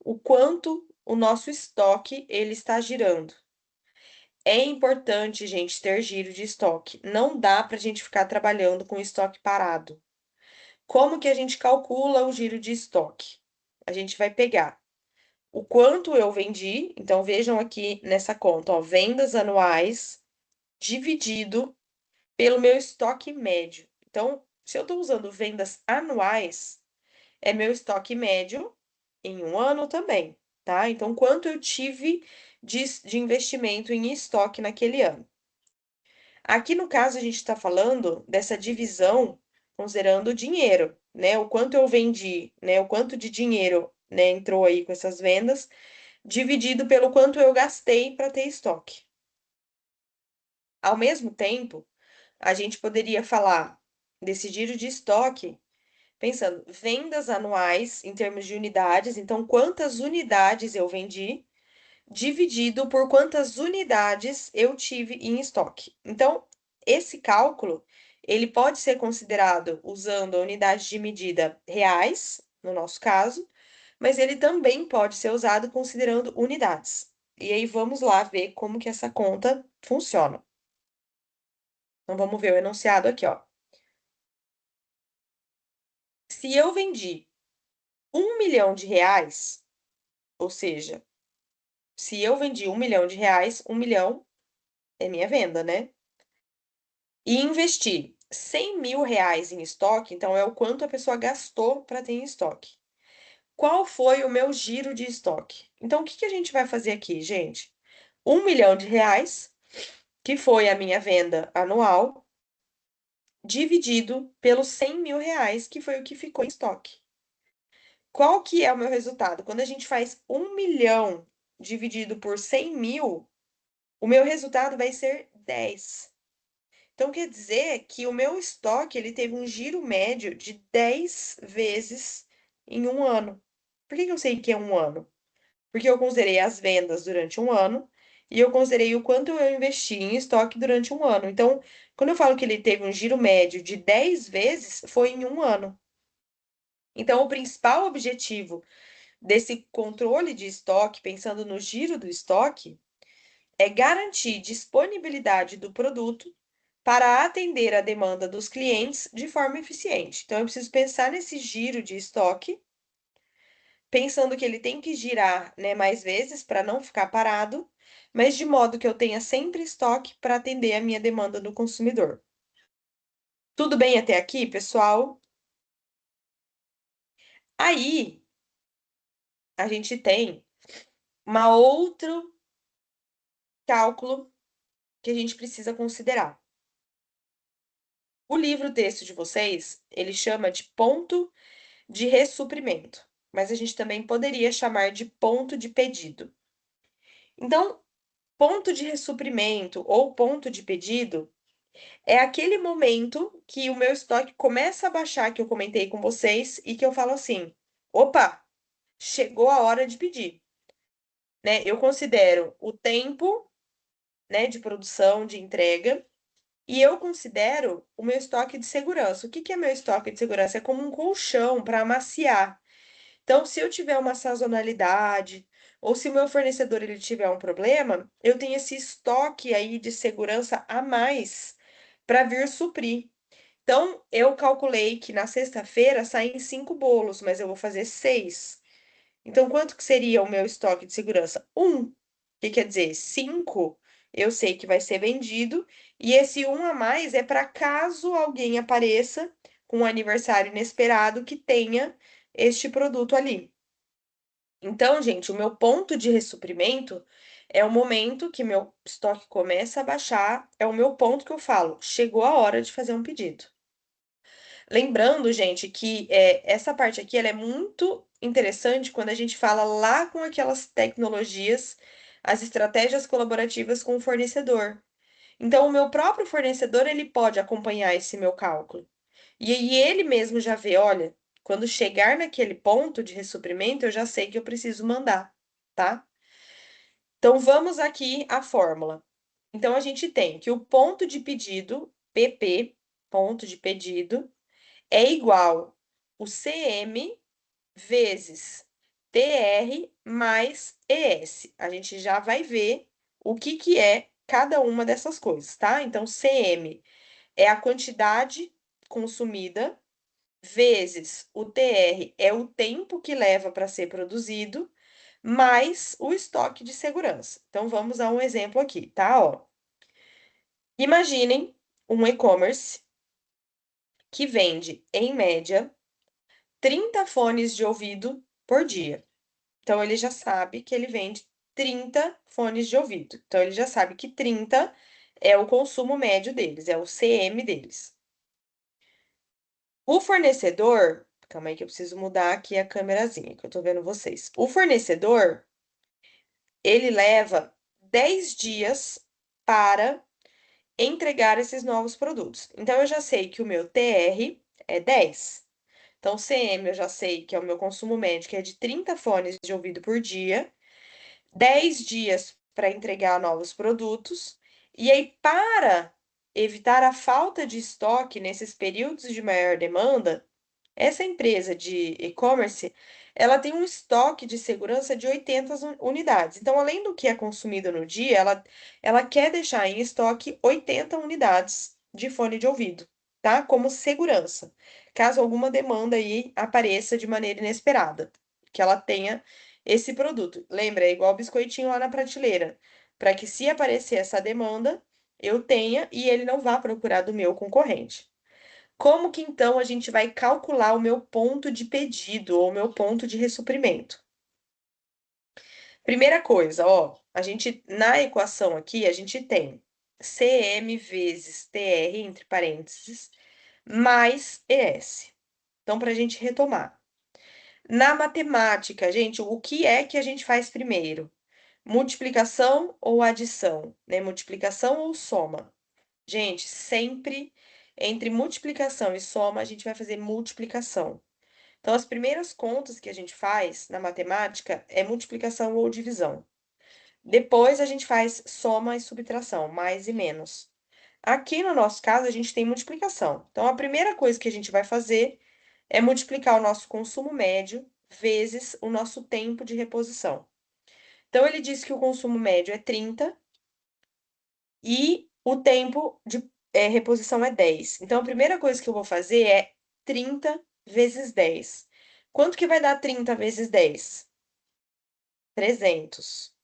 o quanto o nosso estoque ele está girando. É importante, gente, ter giro de estoque. Não dá para a gente ficar trabalhando com estoque parado. Como que a gente calcula o giro de estoque? A gente vai pegar o quanto eu vendi, então vejam aqui nessa conta, ó, vendas anuais dividido pelo meu estoque médio. Então, se eu estou usando vendas anuais, é meu estoque médio em um ano também, tá? Então, quanto eu tive de investimento em estoque naquele ano. Aqui no caso, a gente está falando dessa divisão considerando o dinheiro, né? O quanto eu vendi, né? O quanto de dinheiro, né, entrou aí com essas vendas, dividido pelo quanto eu gastei para ter estoque. Ao mesmo tempo, a gente poderia falar desse giro de estoque pensando vendas anuais em termos de unidades, então quantas unidades eu vendi, dividido por quantas unidades eu tive em estoque. Então, esse cálculo, ele pode ser considerado usando a unidade de medida reais, no nosso caso, mas ele também pode ser usado considerando unidades. E aí vamos lá ver como que essa conta funciona. Então vamos ver o enunciado aqui, ó. Se eu vendi 1 milhão de reais, ou seja, se eu vendi 1 milhão de reais, 1 milhão é minha venda, né? E investi 100 mil reais em estoque, então é o quanto a pessoa gastou para ter em estoque. Qual foi o meu giro de estoque? Então, o que a gente vai fazer aqui, gente? 1 milhão de reais, que foi a minha venda anual, dividido pelos 100 mil reais, que foi o que ficou em estoque. Qual que é o meu resultado? Quando a gente faz 1 milhão dividido por 100 mil, o meu resultado vai ser 10. Então, quer dizer que o meu estoque ele teve um giro médio de 10 vezes em um ano. Por que eu sei que é um ano? Porque eu considerei as vendas durante um ano e eu considerei o quanto eu investi em estoque durante um ano. Então, quando eu falo que ele teve um giro médio de 10 vezes, foi em um ano. Então, o principal objetivo desse controle de estoque, pensando no giro do estoque, é garantir disponibilidade do produto para atender a demanda dos clientes de forma eficiente. Então, eu preciso pensar nesse giro de estoque, pensando que ele tem que girar, né, mais vezes para não ficar parado, mas de modo que eu tenha sempre estoque para atender a minha demanda do consumidor. Tudo bem até aqui, pessoal? Aí, a gente tem uma outro cálculo que a gente precisa considerar. O livro-texto de vocês, ele chama de ponto de ressuprimento, mas a gente também poderia chamar de ponto de pedido. Então, ponto de ressuprimento ou ponto de pedido é aquele momento que o meu estoque começa a baixar, que eu comentei com vocês, e que eu falo assim: opa, chegou a hora de pedir. Né? Eu considero o tempo, né, de produção, de entrega, e eu considero o meu estoque de segurança. O que é meu estoque de segurança? É como um colchão para amaciar. Então, se eu tiver uma sazonalidade, ou se o meu fornecedor ele tiver um problema, eu tenho esse estoque aí de segurança a mais para vir suprir. Então, eu calculei que na sexta-feira saem 5 bolos, mas eu vou fazer 6. Então, quanto que seria o meu estoque de segurança? 1. O que quer dizer? 5 eu sei que vai ser vendido, e esse 1 a mais é para caso alguém apareça com um aniversário inesperado que tenha este produto ali. Então, gente, o meu ponto de ressuprimento é o momento que meu estoque começa a baixar, é o meu ponto que eu falo, chegou a hora de fazer um pedido. Lembrando, gente, que essa parte aqui ela é muito interessante quando a gente fala lá com aquelas tecnologias, as estratégias colaborativas com o fornecedor. Então, o meu próprio fornecedor ele pode acompanhar esse meu cálculo. E aí ele mesmo já vê, olha, quando chegar naquele ponto de ressuprimento, eu já sei que eu preciso mandar, tá? Então, vamos aqui à fórmula. Então, a gente tem que o ponto de pedido, PP, ponto de pedido, é igual o CM vezes TR mais ES. A gente já vai ver o que é cada uma dessas coisas, tá? Então, CM é a quantidade consumida, vezes o TR é o tempo que leva para ser produzido, mais o estoque de segurança. Então, vamos a um exemplo aqui, tá? Ó, imaginem um e-commerce que vende, em média, 30 fones de ouvido por dia. Então, ele já sabe que ele vende 30 fones de ouvido. Então, ele já sabe que 30 é o consumo médio deles, é o CM deles. O fornecedor, calma aí que eu preciso mudar aqui a câmerazinha, que eu tô vendo vocês. O fornecedor, ele leva 10 dias para entregar esses novos produtos. Então, eu já sei que o meu TR é 10. Então, CM eu já sei que é o meu consumo médio, que é de 30 fones de ouvido por dia, 10 dias para entregar novos produtos. E aí, para evitar a falta de estoque nesses períodos de maior demanda, essa empresa de e-commerce, ela tem um estoque de segurança de 80 unidades. Então, além do que é consumido no dia, ela quer deixar em estoque 80 unidades de fone de ouvido, tá? Como segurança, caso alguma demanda aí apareça de maneira inesperada, que ela tenha esse produto. Lembra, é igual o biscoitinho lá na prateleira, para que se aparecer essa demanda, eu tenha e ele não vá procurar do meu concorrente. Como que então a gente vai calcular o meu ponto de pedido ou o meu ponto de ressuprimento? Primeira coisa, ó, a gente na equação aqui a gente tem CM vezes TR entre parênteses mais ES. Então, para a gente retomar. Na matemática, gente, o que é que a gente faz primeiro? Multiplicação ou adição, né? Multiplicação ou soma? Gente, sempre entre multiplicação e soma, a gente vai fazer multiplicação. Então, as primeiras contas que a gente faz na matemática é multiplicação ou divisão. Depois, a gente faz soma e subtração, mais e menos. Aqui no nosso caso, a gente tem multiplicação. Então, a primeira coisa que a gente vai fazer é multiplicar o nosso consumo médio vezes o nosso tempo de reposição. Então, ele diz que o consumo médio é 30 e o tempo de reposição é 10. Então, a primeira coisa que eu vou fazer é 30 vezes 10. Quanto que vai dar 30 vezes 10? 300.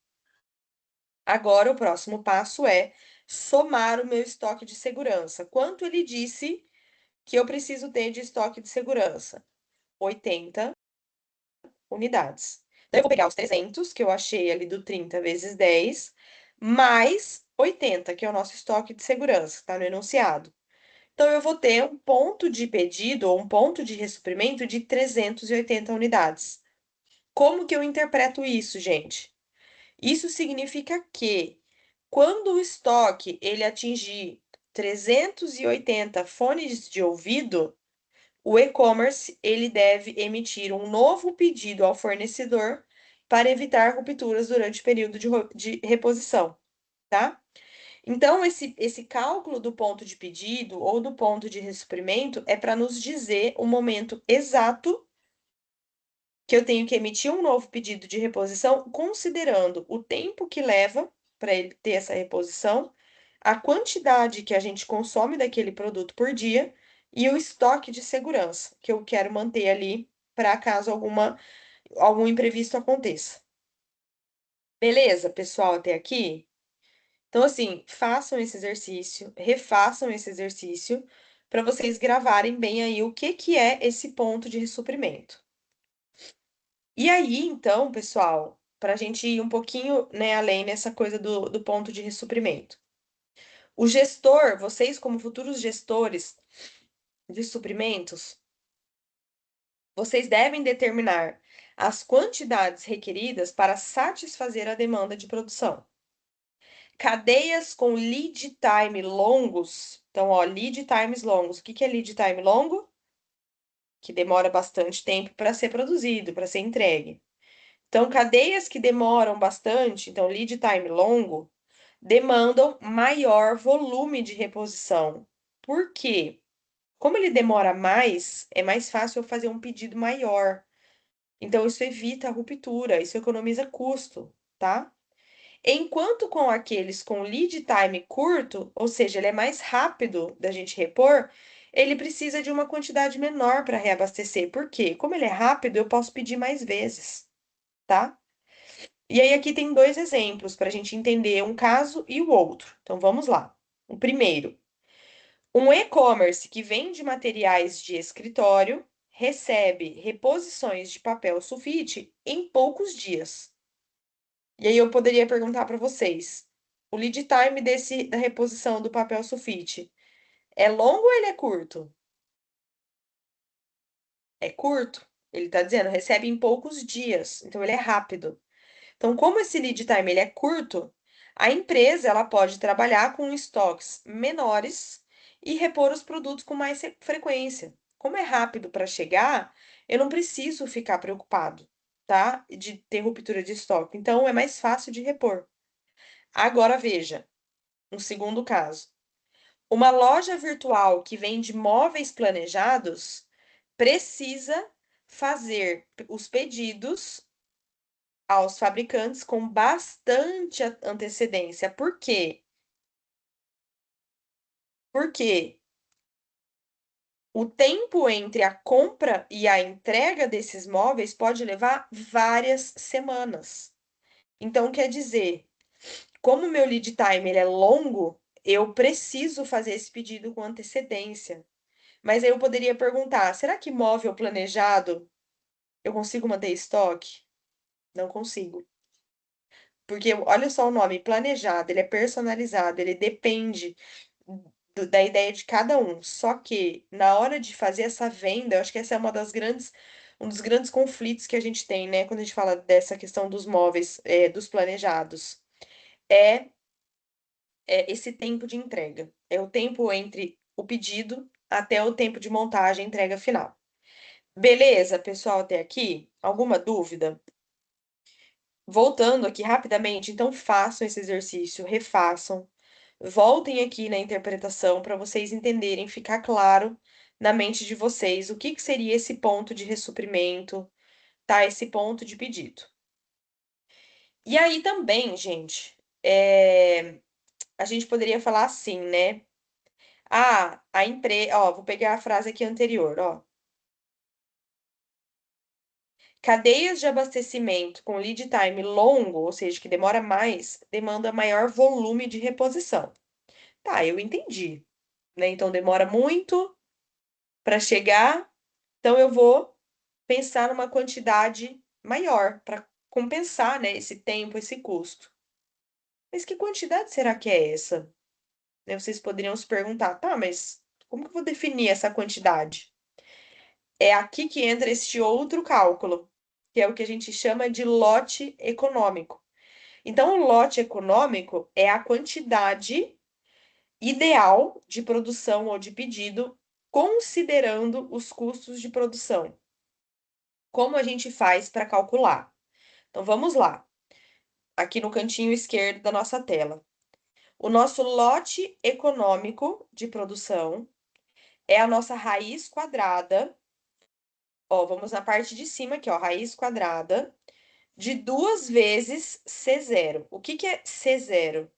Agora, o próximo passo é somar o meu estoque de segurança. Quanto ele disse que eu preciso ter de estoque de segurança? 80 unidades. Então, eu vou pegar os 300, que eu achei ali do 30 vezes 10, mais 80, que é o nosso estoque de segurança, que está no enunciado. Então, eu vou ter um ponto de pedido ou um ponto de ressuprimento de 380 unidades. Como que eu interpreto isso, gente? Isso significa que quando o estoque ele atingir 380 fones de ouvido, o e-commerce ele deve emitir um novo pedido ao fornecedor para evitar rupturas durante o período de reposição, tá? Então, esse cálculo do ponto de pedido ou do ponto de ressuprimento é para nos dizer o momento exato que eu tenho que emitir um novo pedido de reposição, considerando o tempo que leva para ele ter essa reposição, a quantidade que a gente consome daquele produto por dia e o estoque de segurança que eu quero manter ali para caso algum imprevisto aconteça. Beleza, pessoal, até aqui? Então, assim, façam esse exercício, refaçam esse exercício para vocês gravarem bem aí o que é esse ponto de ressuprimento. E aí, então, pessoal, para a gente ir um pouquinho, né, além nessa coisa do ponto de ressuprimento. O gestor, vocês como futuros gestores de suprimentos, vocês devem determinar as quantidades requeridas para satisfazer a demanda de produção. Cadeias com lead time longos. Então, ó, lead times longos. O que é lead time longo? Que demora bastante tempo para ser produzido, para ser entregue. Então, cadeias que demoram bastante, então lead time longo, demandam maior volume de reposição. Por quê? Como ele demora mais, é mais fácil eu fazer um pedido maior. Então, isso evita a ruptura, isso economiza custo, tá? Enquanto com aqueles com lead time curto, ou seja, ele é mais rápido da gente repor, ele precisa de uma quantidade menor para reabastecer. Por quê? Como ele é rápido, eu posso pedir mais vezes, tá? E aí, aqui tem dois exemplos para a gente entender um caso e o outro. Então, vamos lá. O primeiro, um e-commerce que vende materiais de escritório recebe reposições de papel sulfite em poucos dias. E aí, eu poderia perguntar para vocês: o lead time da reposição do papel sulfite é longo ou ele é curto? É curto. Ele está dizendo, recebe em poucos dias. Então, ele é rápido. Então, como esse lead time ele é curto, a empresa ela pode trabalhar com estoques menores e repor os produtos com mais frequência. Como é rápido para chegar, eu não preciso ficar preocupado, tá? De ter ruptura de estoque. Então, é mais fácil de repor. Agora, veja, um segundo caso. Uma loja virtual que vende móveis planejados precisa fazer os pedidos aos fabricantes com bastante antecedência. Por quê? Porque o tempo entre a compra e a entrega desses móveis pode levar várias semanas. Então, quer dizer, como o meu lead time ele é longo, eu preciso fazer esse pedido com antecedência. Mas aí eu poderia perguntar: será que móvel planejado eu consigo manter estoque? Não consigo. Porque olha só o nome, planejado, ele é personalizado, ele depende da ideia de cada um. Só que na hora de fazer essa venda, eu acho que essa é um dos grandes conflitos que a gente tem, né? Quando a gente fala dessa questão dos móveis, dos planejados. É, é esse tempo de entrega. É o tempo entre o pedido até o tempo de montagem e entrega final. Beleza, pessoal, até aqui? Alguma dúvida? Voltando aqui rapidamente, então façam esse exercício, refaçam, voltem aqui na interpretação para vocês entenderem, ficar claro na mente de vocês o que seria esse ponto de ressuprimento, tá? Esse ponto de pedido. E aí também, gente, a gente poderia falar assim, né? Ah, a empresa, ó, vou pegar a frase aqui anterior, ó. Cadeias de abastecimento com lead time longo, ou seja, que demora mais, demanda maior volume de reposição. Tá, eu entendi, né? Então demora muito para chegar, então eu vou pensar numa quantidade maior para compensar, né, esse tempo, esse custo. Mas que quantidade será que é essa? Né, vocês poderiam se perguntar, tá, mas como que eu vou definir essa quantidade? É aqui que entra este outro cálculo, que é o que a gente chama de lote econômico. Então, o lote econômico é a quantidade ideal de produção ou de pedido, considerando os custos de produção. Como a gente faz para calcular? Então, vamos lá. Aqui no cantinho esquerdo da nossa tela. O nosso lote econômico de produção é a nossa raiz quadrada. Ó, vamos na parte de cima aqui, ó, raiz quadrada de 2 vezes C0. O que é C0?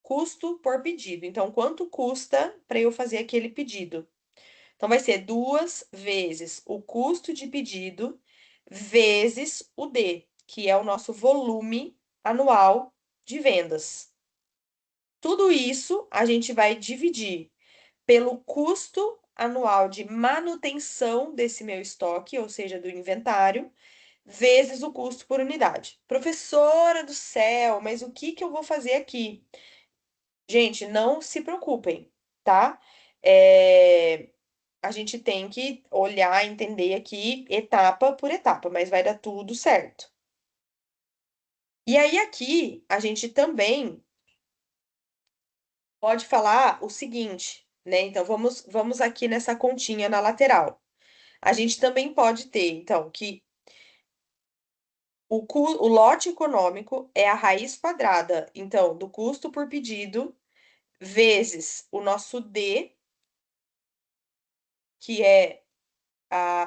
Custo por pedido. Então, quanto custa para eu fazer aquele pedido? Então, vai ser 2 vezes o custo de pedido vezes o D, que é o nosso volume anual de vendas. Tudo isso a gente vai dividir pelo custo anual de manutenção desse meu estoque, ou seja, do inventário, vezes o custo por unidade. Professora do céu, mas o que eu vou fazer aqui? Gente, não se preocupem, tá? A gente tem que olhar, entender aqui etapa por etapa, mas vai dar tudo certo. E aí, aqui, a gente também pode falar o seguinte, né? Então, vamos aqui nessa continha na lateral. A gente também pode ter, então, que o lote econômico é a raiz quadrada, então, do custo por pedido, vezes o nosso D, que é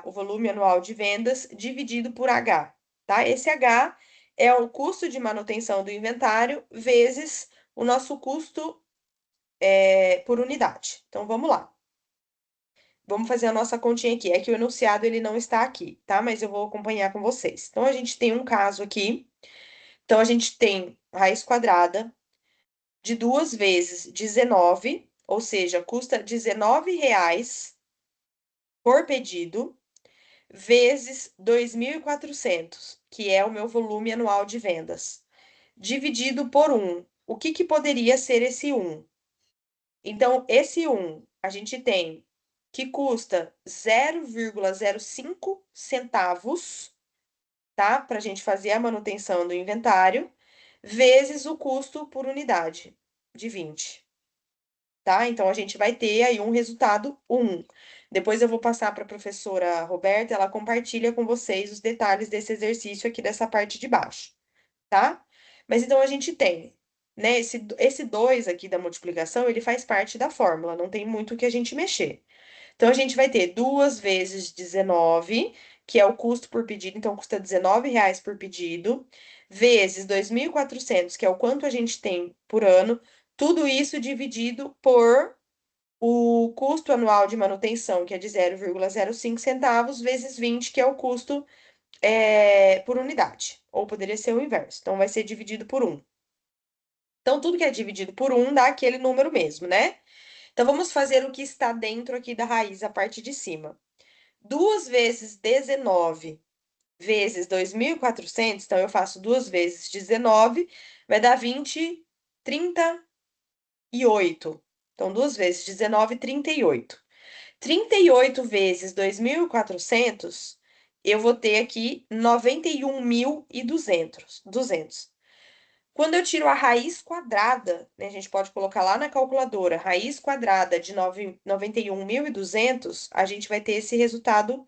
o volume anual de vendas, dividido por H, tá? Esse H é o custo de manutenção do inventário, vezes o nosso custo por unidade. Então, vamos lá. Vamos fazer a nossa continha aqui. É que o enunciado ele não está aqui, tá? Mas eu vou acompanhar com vocês. Então, a gente tem um caso aqui. Então, a gente tem raiz quadrada de 2 vezes 19, ou seja, custa R$19 por pedido, vezes 2.400, que é o meu volume anual de vendas, dividido por 1. O que poderia ser esse 1? Então, esse 1, a gente tem que custa 0,05 centavos, tá? Para a gente fazer a manutenção do inventário, vezes o custo por unidade, de 20. Tá? Então, a gente vai ter aí um resultado 1. Depois eu vou passar para a professora Roberta, ela compartilha com vocês os detalhes desse exercício aqui dessa parte de baixo, tá? Mas então a gente tem, né, esse 2 aqui da multiplicação, ele faz parte da fórmula, não tem muito o que a gente mexer. Então, a gente vai ter 2 vezes 19, que é o custo por pedido, então custa R$19 por pedido, vezes 2.400, que é o quanto a gente tem por ano, tudo isso dividido por o custo anual de manutenção, que é de 0,05 centavos, vezes 20, que é o custo por unidade. Ou poderia ser o inverso. Então, vai ser dividido por 1. Então, tudo que é dividido por 1 dá aquele número mesmo, né? Então, vamos fazer o que está dentro aqui da raiz, a parte de cima. 2 vezes 19 vezes 2.400, então eu faço 2 vezes 19, vai dar 38, Então, 2 vezes 19, 38. 38 vezes 2.400, eu vou ter aqui 91.200. Quando eu tiro a raiz quadrada, né, a gente pode colocar lá na calculadora, raiz quadrada de 91.200, a gente vai ter esse resultado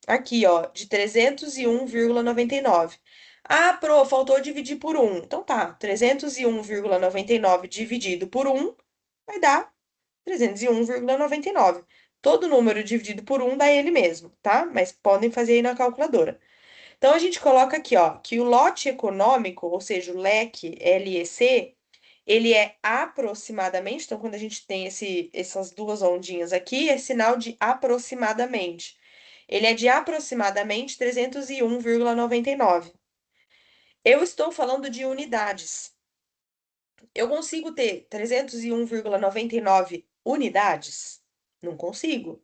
aqui, ó, de 301,99. Ah, Pro, faltou dividir por 1. Então tá, 301,99 dividido por 1 vai dar 301,99. Todo número dividido por 1 dá ele mesmo, tá? Mas podem fazer aí na calculadora. Então, a gente coloca aqui, ó, que o lote econômico, ou seja, o LEC, LEC, ele é aproximadamente, então, quando a gente tem essas duas ondinhas aqui, é sinal de aproximadamente. Ele é de aproximadamente 301,99. Eu estou falando de unidades. Eu consigo ter 301,99 unidades? Não consigo.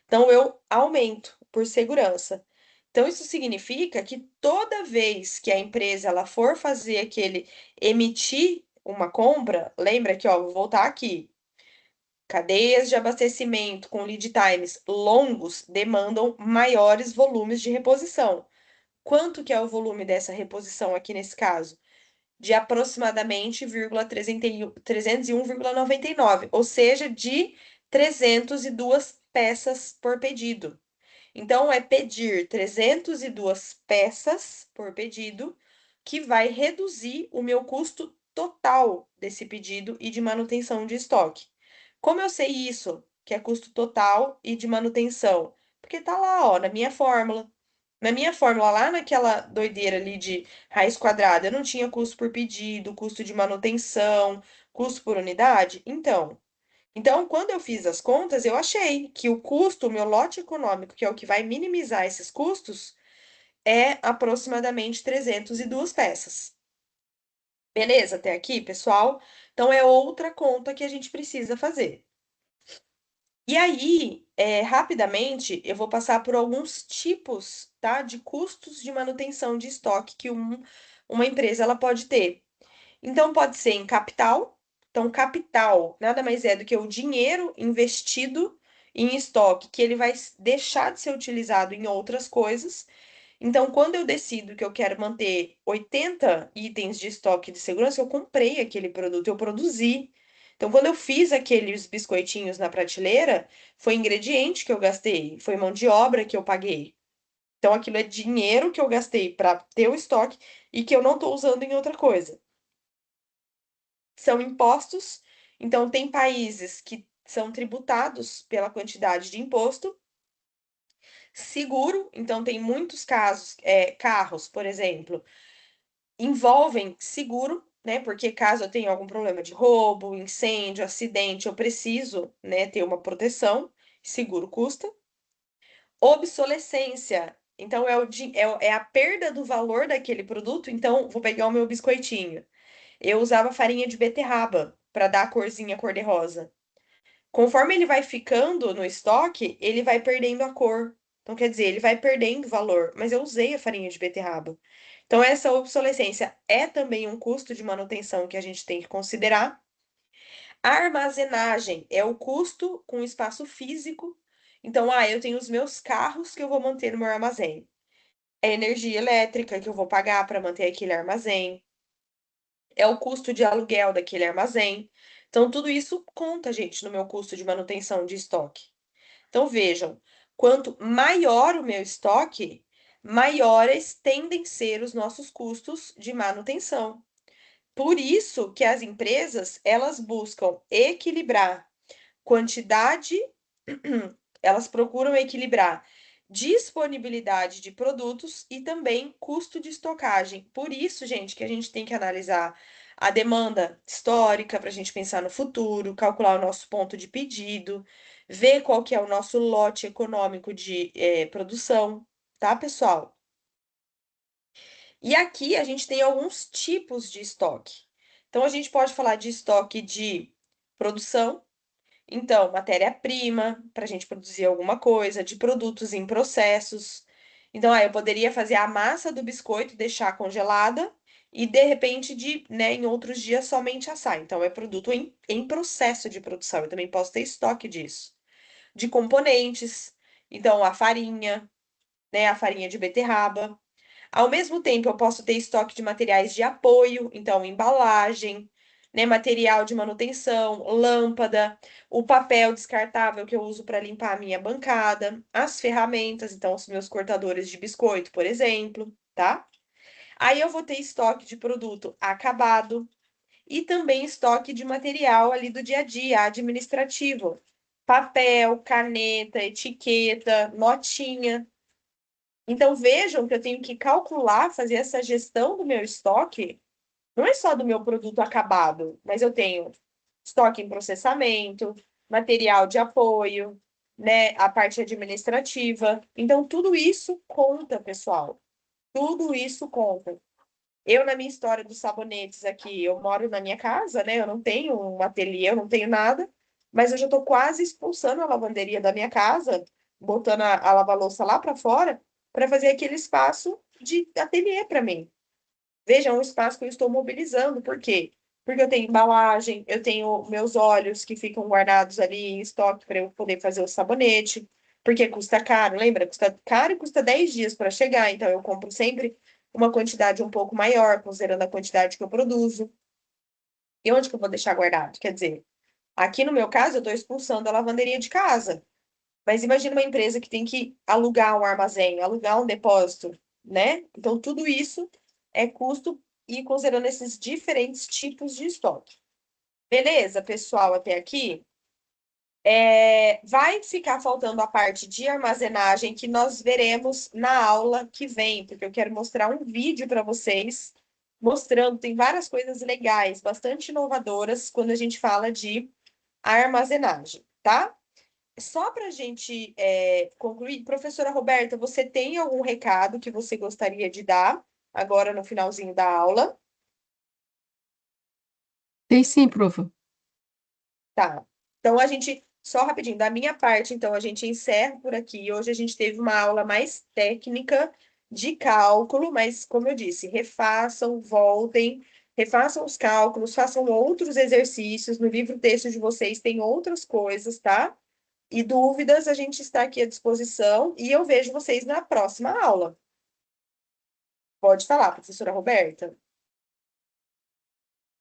Então, eu aumento por segurança. Então, isso significa que toda vez que a empresa ela for fazer emitir uma compra, lembra que, ó, vou voltar aqui. Cadeias de abastecimento com lead times longos demandam maiores volumes de reposição. Quanto que é o volume dessa reposição aqui nesse caso? De aproximadamente 301,99, ou seja, de 302 peças por pedido. Então, é pedir 302 peças por pedido, que vai reduzir o meu custo total desse pedido e de manutenção de estoque. Como eu sei isso, que é custo total e de manutenção? Porque tá lá, ó, na minha fórmula. Na minha fórmula, lá naquela doideira ali de raiz quadrada, eu não tinha custo por pedido, custo de manutenção, custo por unidade? Então, quando eu fiz as contas, eu achei que o custo, o meu lote econômico, que é o que vai minimizar esses custos, é aproximadamente 302 peças. Beleza até aqui, pessoal? Então, é outra conta que a gente precisa fazer. E aí, rapidamente, eu vou passar por alguns tipos, tá, de custos de manutenção de estoque que uma empresa ela pode ter. Então, pode ser em capital. Então, capital nada mais é do que o dinheiro investido em estoque, que ele vai deixar de ser utilizado em outras coisas. Então, quando eu decido que eu quero manter 80 itens de estoque de segurança, eu comprei aquele produto, eu produzi. Então, quando eu fiz aqueles biscoitinhos na prateleira, foi ingrediente que eu gastei, foi mão de obra que eu paguei. Então, aquilo é dinheiro que eu gastei para ter o estoque e que eu não estou usando em outra coisa. São impostos, então tem países que são tributados pela quantidade de imposto. Seguro, então tem muitos casos, carros, por exemplo, envolvem seguro, né? Porque caso eu tenha algum problema de roubo, incêndio, acidente, eu preciso, né, ter uma proteção, seguro custa. Obsolescência, então é a perda do valor daquele produto, então vou pegar o meu biscoitinho. Eu usava farinha de beterraba para dar a corzinha cor-de-rosa. Conforme ele vai ficando no estoque, ele vai perdendo a cor. Então, quer dizer, ele vai perdendo valor, mas eu usei a farinha de beterraba. Então, essa obsolescência é também um custo de manutenção que a gente tem que considerar. A armazenagem é o custo com espaço físico. Então, eu tenho os meus carros que eu vou manter no meu armazém. É energia elétrica que eu vou pagar para manter aquele armazém. É o custo de aluguel daquele armazém. Então, tudo isso conta, gente, no meu custo de manutenção de estoque. Então, vejam, quanto maior o meu estoque, maiores tendem a ser os nossos custos de manutenção. Por isso que as empresas, elas buscam equilibrar quantidade, elas procuram equilibrar disponibilidade de produtos e também custo de estocagem. Por isso, gente, que a gente tem que analisar a demanda histórica para a gente pensar no futuro, calcular o nosso ponto de pedido, ver qual que é o nosso lote econômico de produção, tá, pessoal? E aqui a gente tem alguns tipos de estoque. Então, a gente pode falar de estoque de produção, então, matéria-prima, para a gente produzir alguma coisa, de produtos em processos. Então, eu poderia fazer a massa do biscoito, deixar congelada e de repente né, em outros dias somente assar. Então é produto em processo de produção. Eu também posso ter estoque disso. De componentes, então a farinha, né, a farinha de beterraba. Ao mesmo tempo, eu posso ter estoque de materiais de apoio, então embalagem, né, material de manutenção, lâmpada, o papel descartável que eu uso para limpar a minha bancada, as ferramentas, então os meus cortadores de biscoito, por exemplo, tá? Aí eu vou ter estoque de produto acabado e também estoque de material ali do dia a dia, administrativo. Papel, caneta, etiqueta, notinha. Então vejam que eu tenho que calcular, fazer essa gestão do meu estoque, não é só do meu produto acabado, mas eu tenho estoque em processamento, material de apoio, né, a parte administrativa. Então tudo isso conta, pessoal. Tudo isso conta. Eu, na minha história dos sabonetes aqui, eu moro na minha casa, né? Eu não tenho um ateliê, eu não tenho nada, mas eu já estou quase expulsando a lavanderia da minha casa, botando a lava-louça lá para fora, para fazer aquele espaço de ateliê para mim. Veja, é um espaço que eu estou mobilizando. Por quê? Porque eu tenho embalagem, eu tenho meus óleos que ficam guardados ali em estoque para eu poder fazer o sabonete, porque custa caro, lembra? Custa caro e custa 10 dias para chegar, então eu compro sempre uma quantidade um pouco maior, considerando a quantidade que eu produzo. E onde que eu vou deixar guardado? Quer dizer, aqui no meu caso, eu estou expulsando a lavanderia de casa. Mas imagina uma empresa que tem que alugar um armazém, alugar um depósito, né? Então, tudo isso é custo e considerando esses diferentes tipos de estoque. Beleza, pessoal, até aqui? Vai ficar faltando a parte de armazenagem que nós veremos na aula que vem, porque eu quero mostrar um vídeo para vocês mostrando, tem várias coisas legais, bastante inovadoras quando a gente fala de armazenagem, tá? Só para a gente concluir, professora Roberta, você tem algum recado que você gostaria de dar agora no finalzinho da aula? Tem sim, profa. Tá. Então, a gente, só rapidinho, da minha parte, então, a gente encerra por aqui. Hoje a gente teve uma aula mais técnica de cálculo, mas, como eu disse, refaçam, voltem, refaçam os cálculos, façam outros exercícios. No livro-texto de vocês tem outras coisas, tá? E dúvidas, a gente está aqui à disposição e eu vejo vocês na próxima aula. Pode falar, professora Roberta.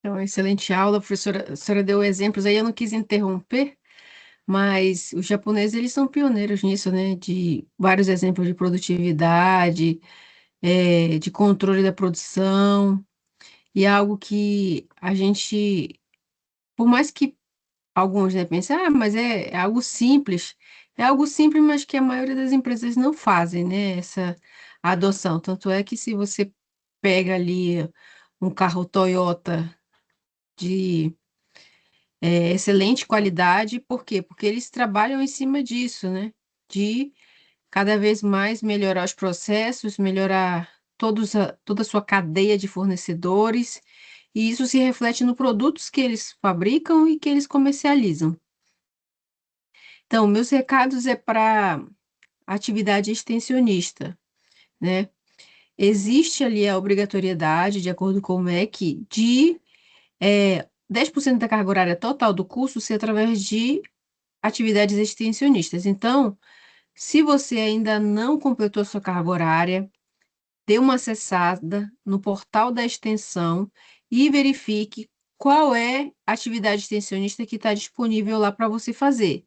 É uma excelente aula, professora. A senhora deu exemplos aí, eu não quis interromper, mas os japoneses, eles são pioneiros nisso, né? De vários exemplos de produtividade, de controle da produção, e é algo que a gente, por mais que alguns, né, pensem, mas é algo simples, mas que a maioria das empresas não fazem, né? Essa adoção. Tanto é que se você pega ali um carro Toyota de excelente qualidade. Por quê? Porque eles trabalham em cima disso, né? De cada vez mais melhorar os processos, melhorar toda a sua cadeia de fornecedores, e isso se reflete nos produtos que eles fabricam e que eles comercializam. Então, meus recados é para atividade extensionista, né? Existe ali a obrigatoriedade, de acordo com o MEC, de 10% da carga horária total do curso ser através de atividades extensionistas. Então, se você ainda não completou a sua carga horária, dê uma acessada no portal da extensão e verifique qual é a atividade extensionista que está disponível lá para você fazer.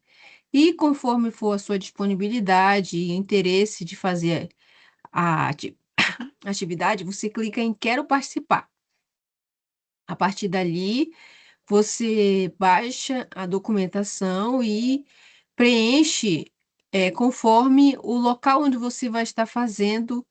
E conforme for a sua disponibilidade e interesse de fazer a atividade, você clica em Quero participar. A partir dali, você baixa a documentação e preenche conforme o local onde você vai estar fazendo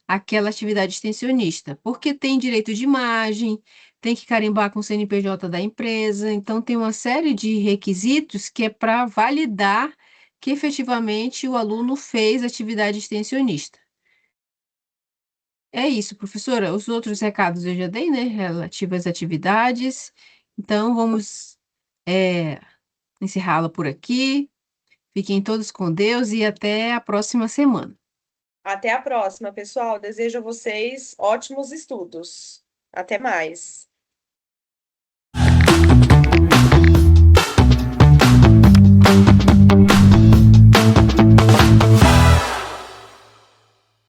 aquela atividade extensionista, porque tem direito de imagem, tem que carimbar com o CNPJ da empresa, então tem uma série de requisitos que é para validar que efetivamente o aluno fez atividade extensionista. É isso, professora. Os outros recados eu já dei, né, relativas às atividades. Então, vamos encerrá-la por aqui. Fiquem todos com Deus e até a próxima semana. Até a próxima, pessoal. Desejo a vocês ótimos estudos. Até mais.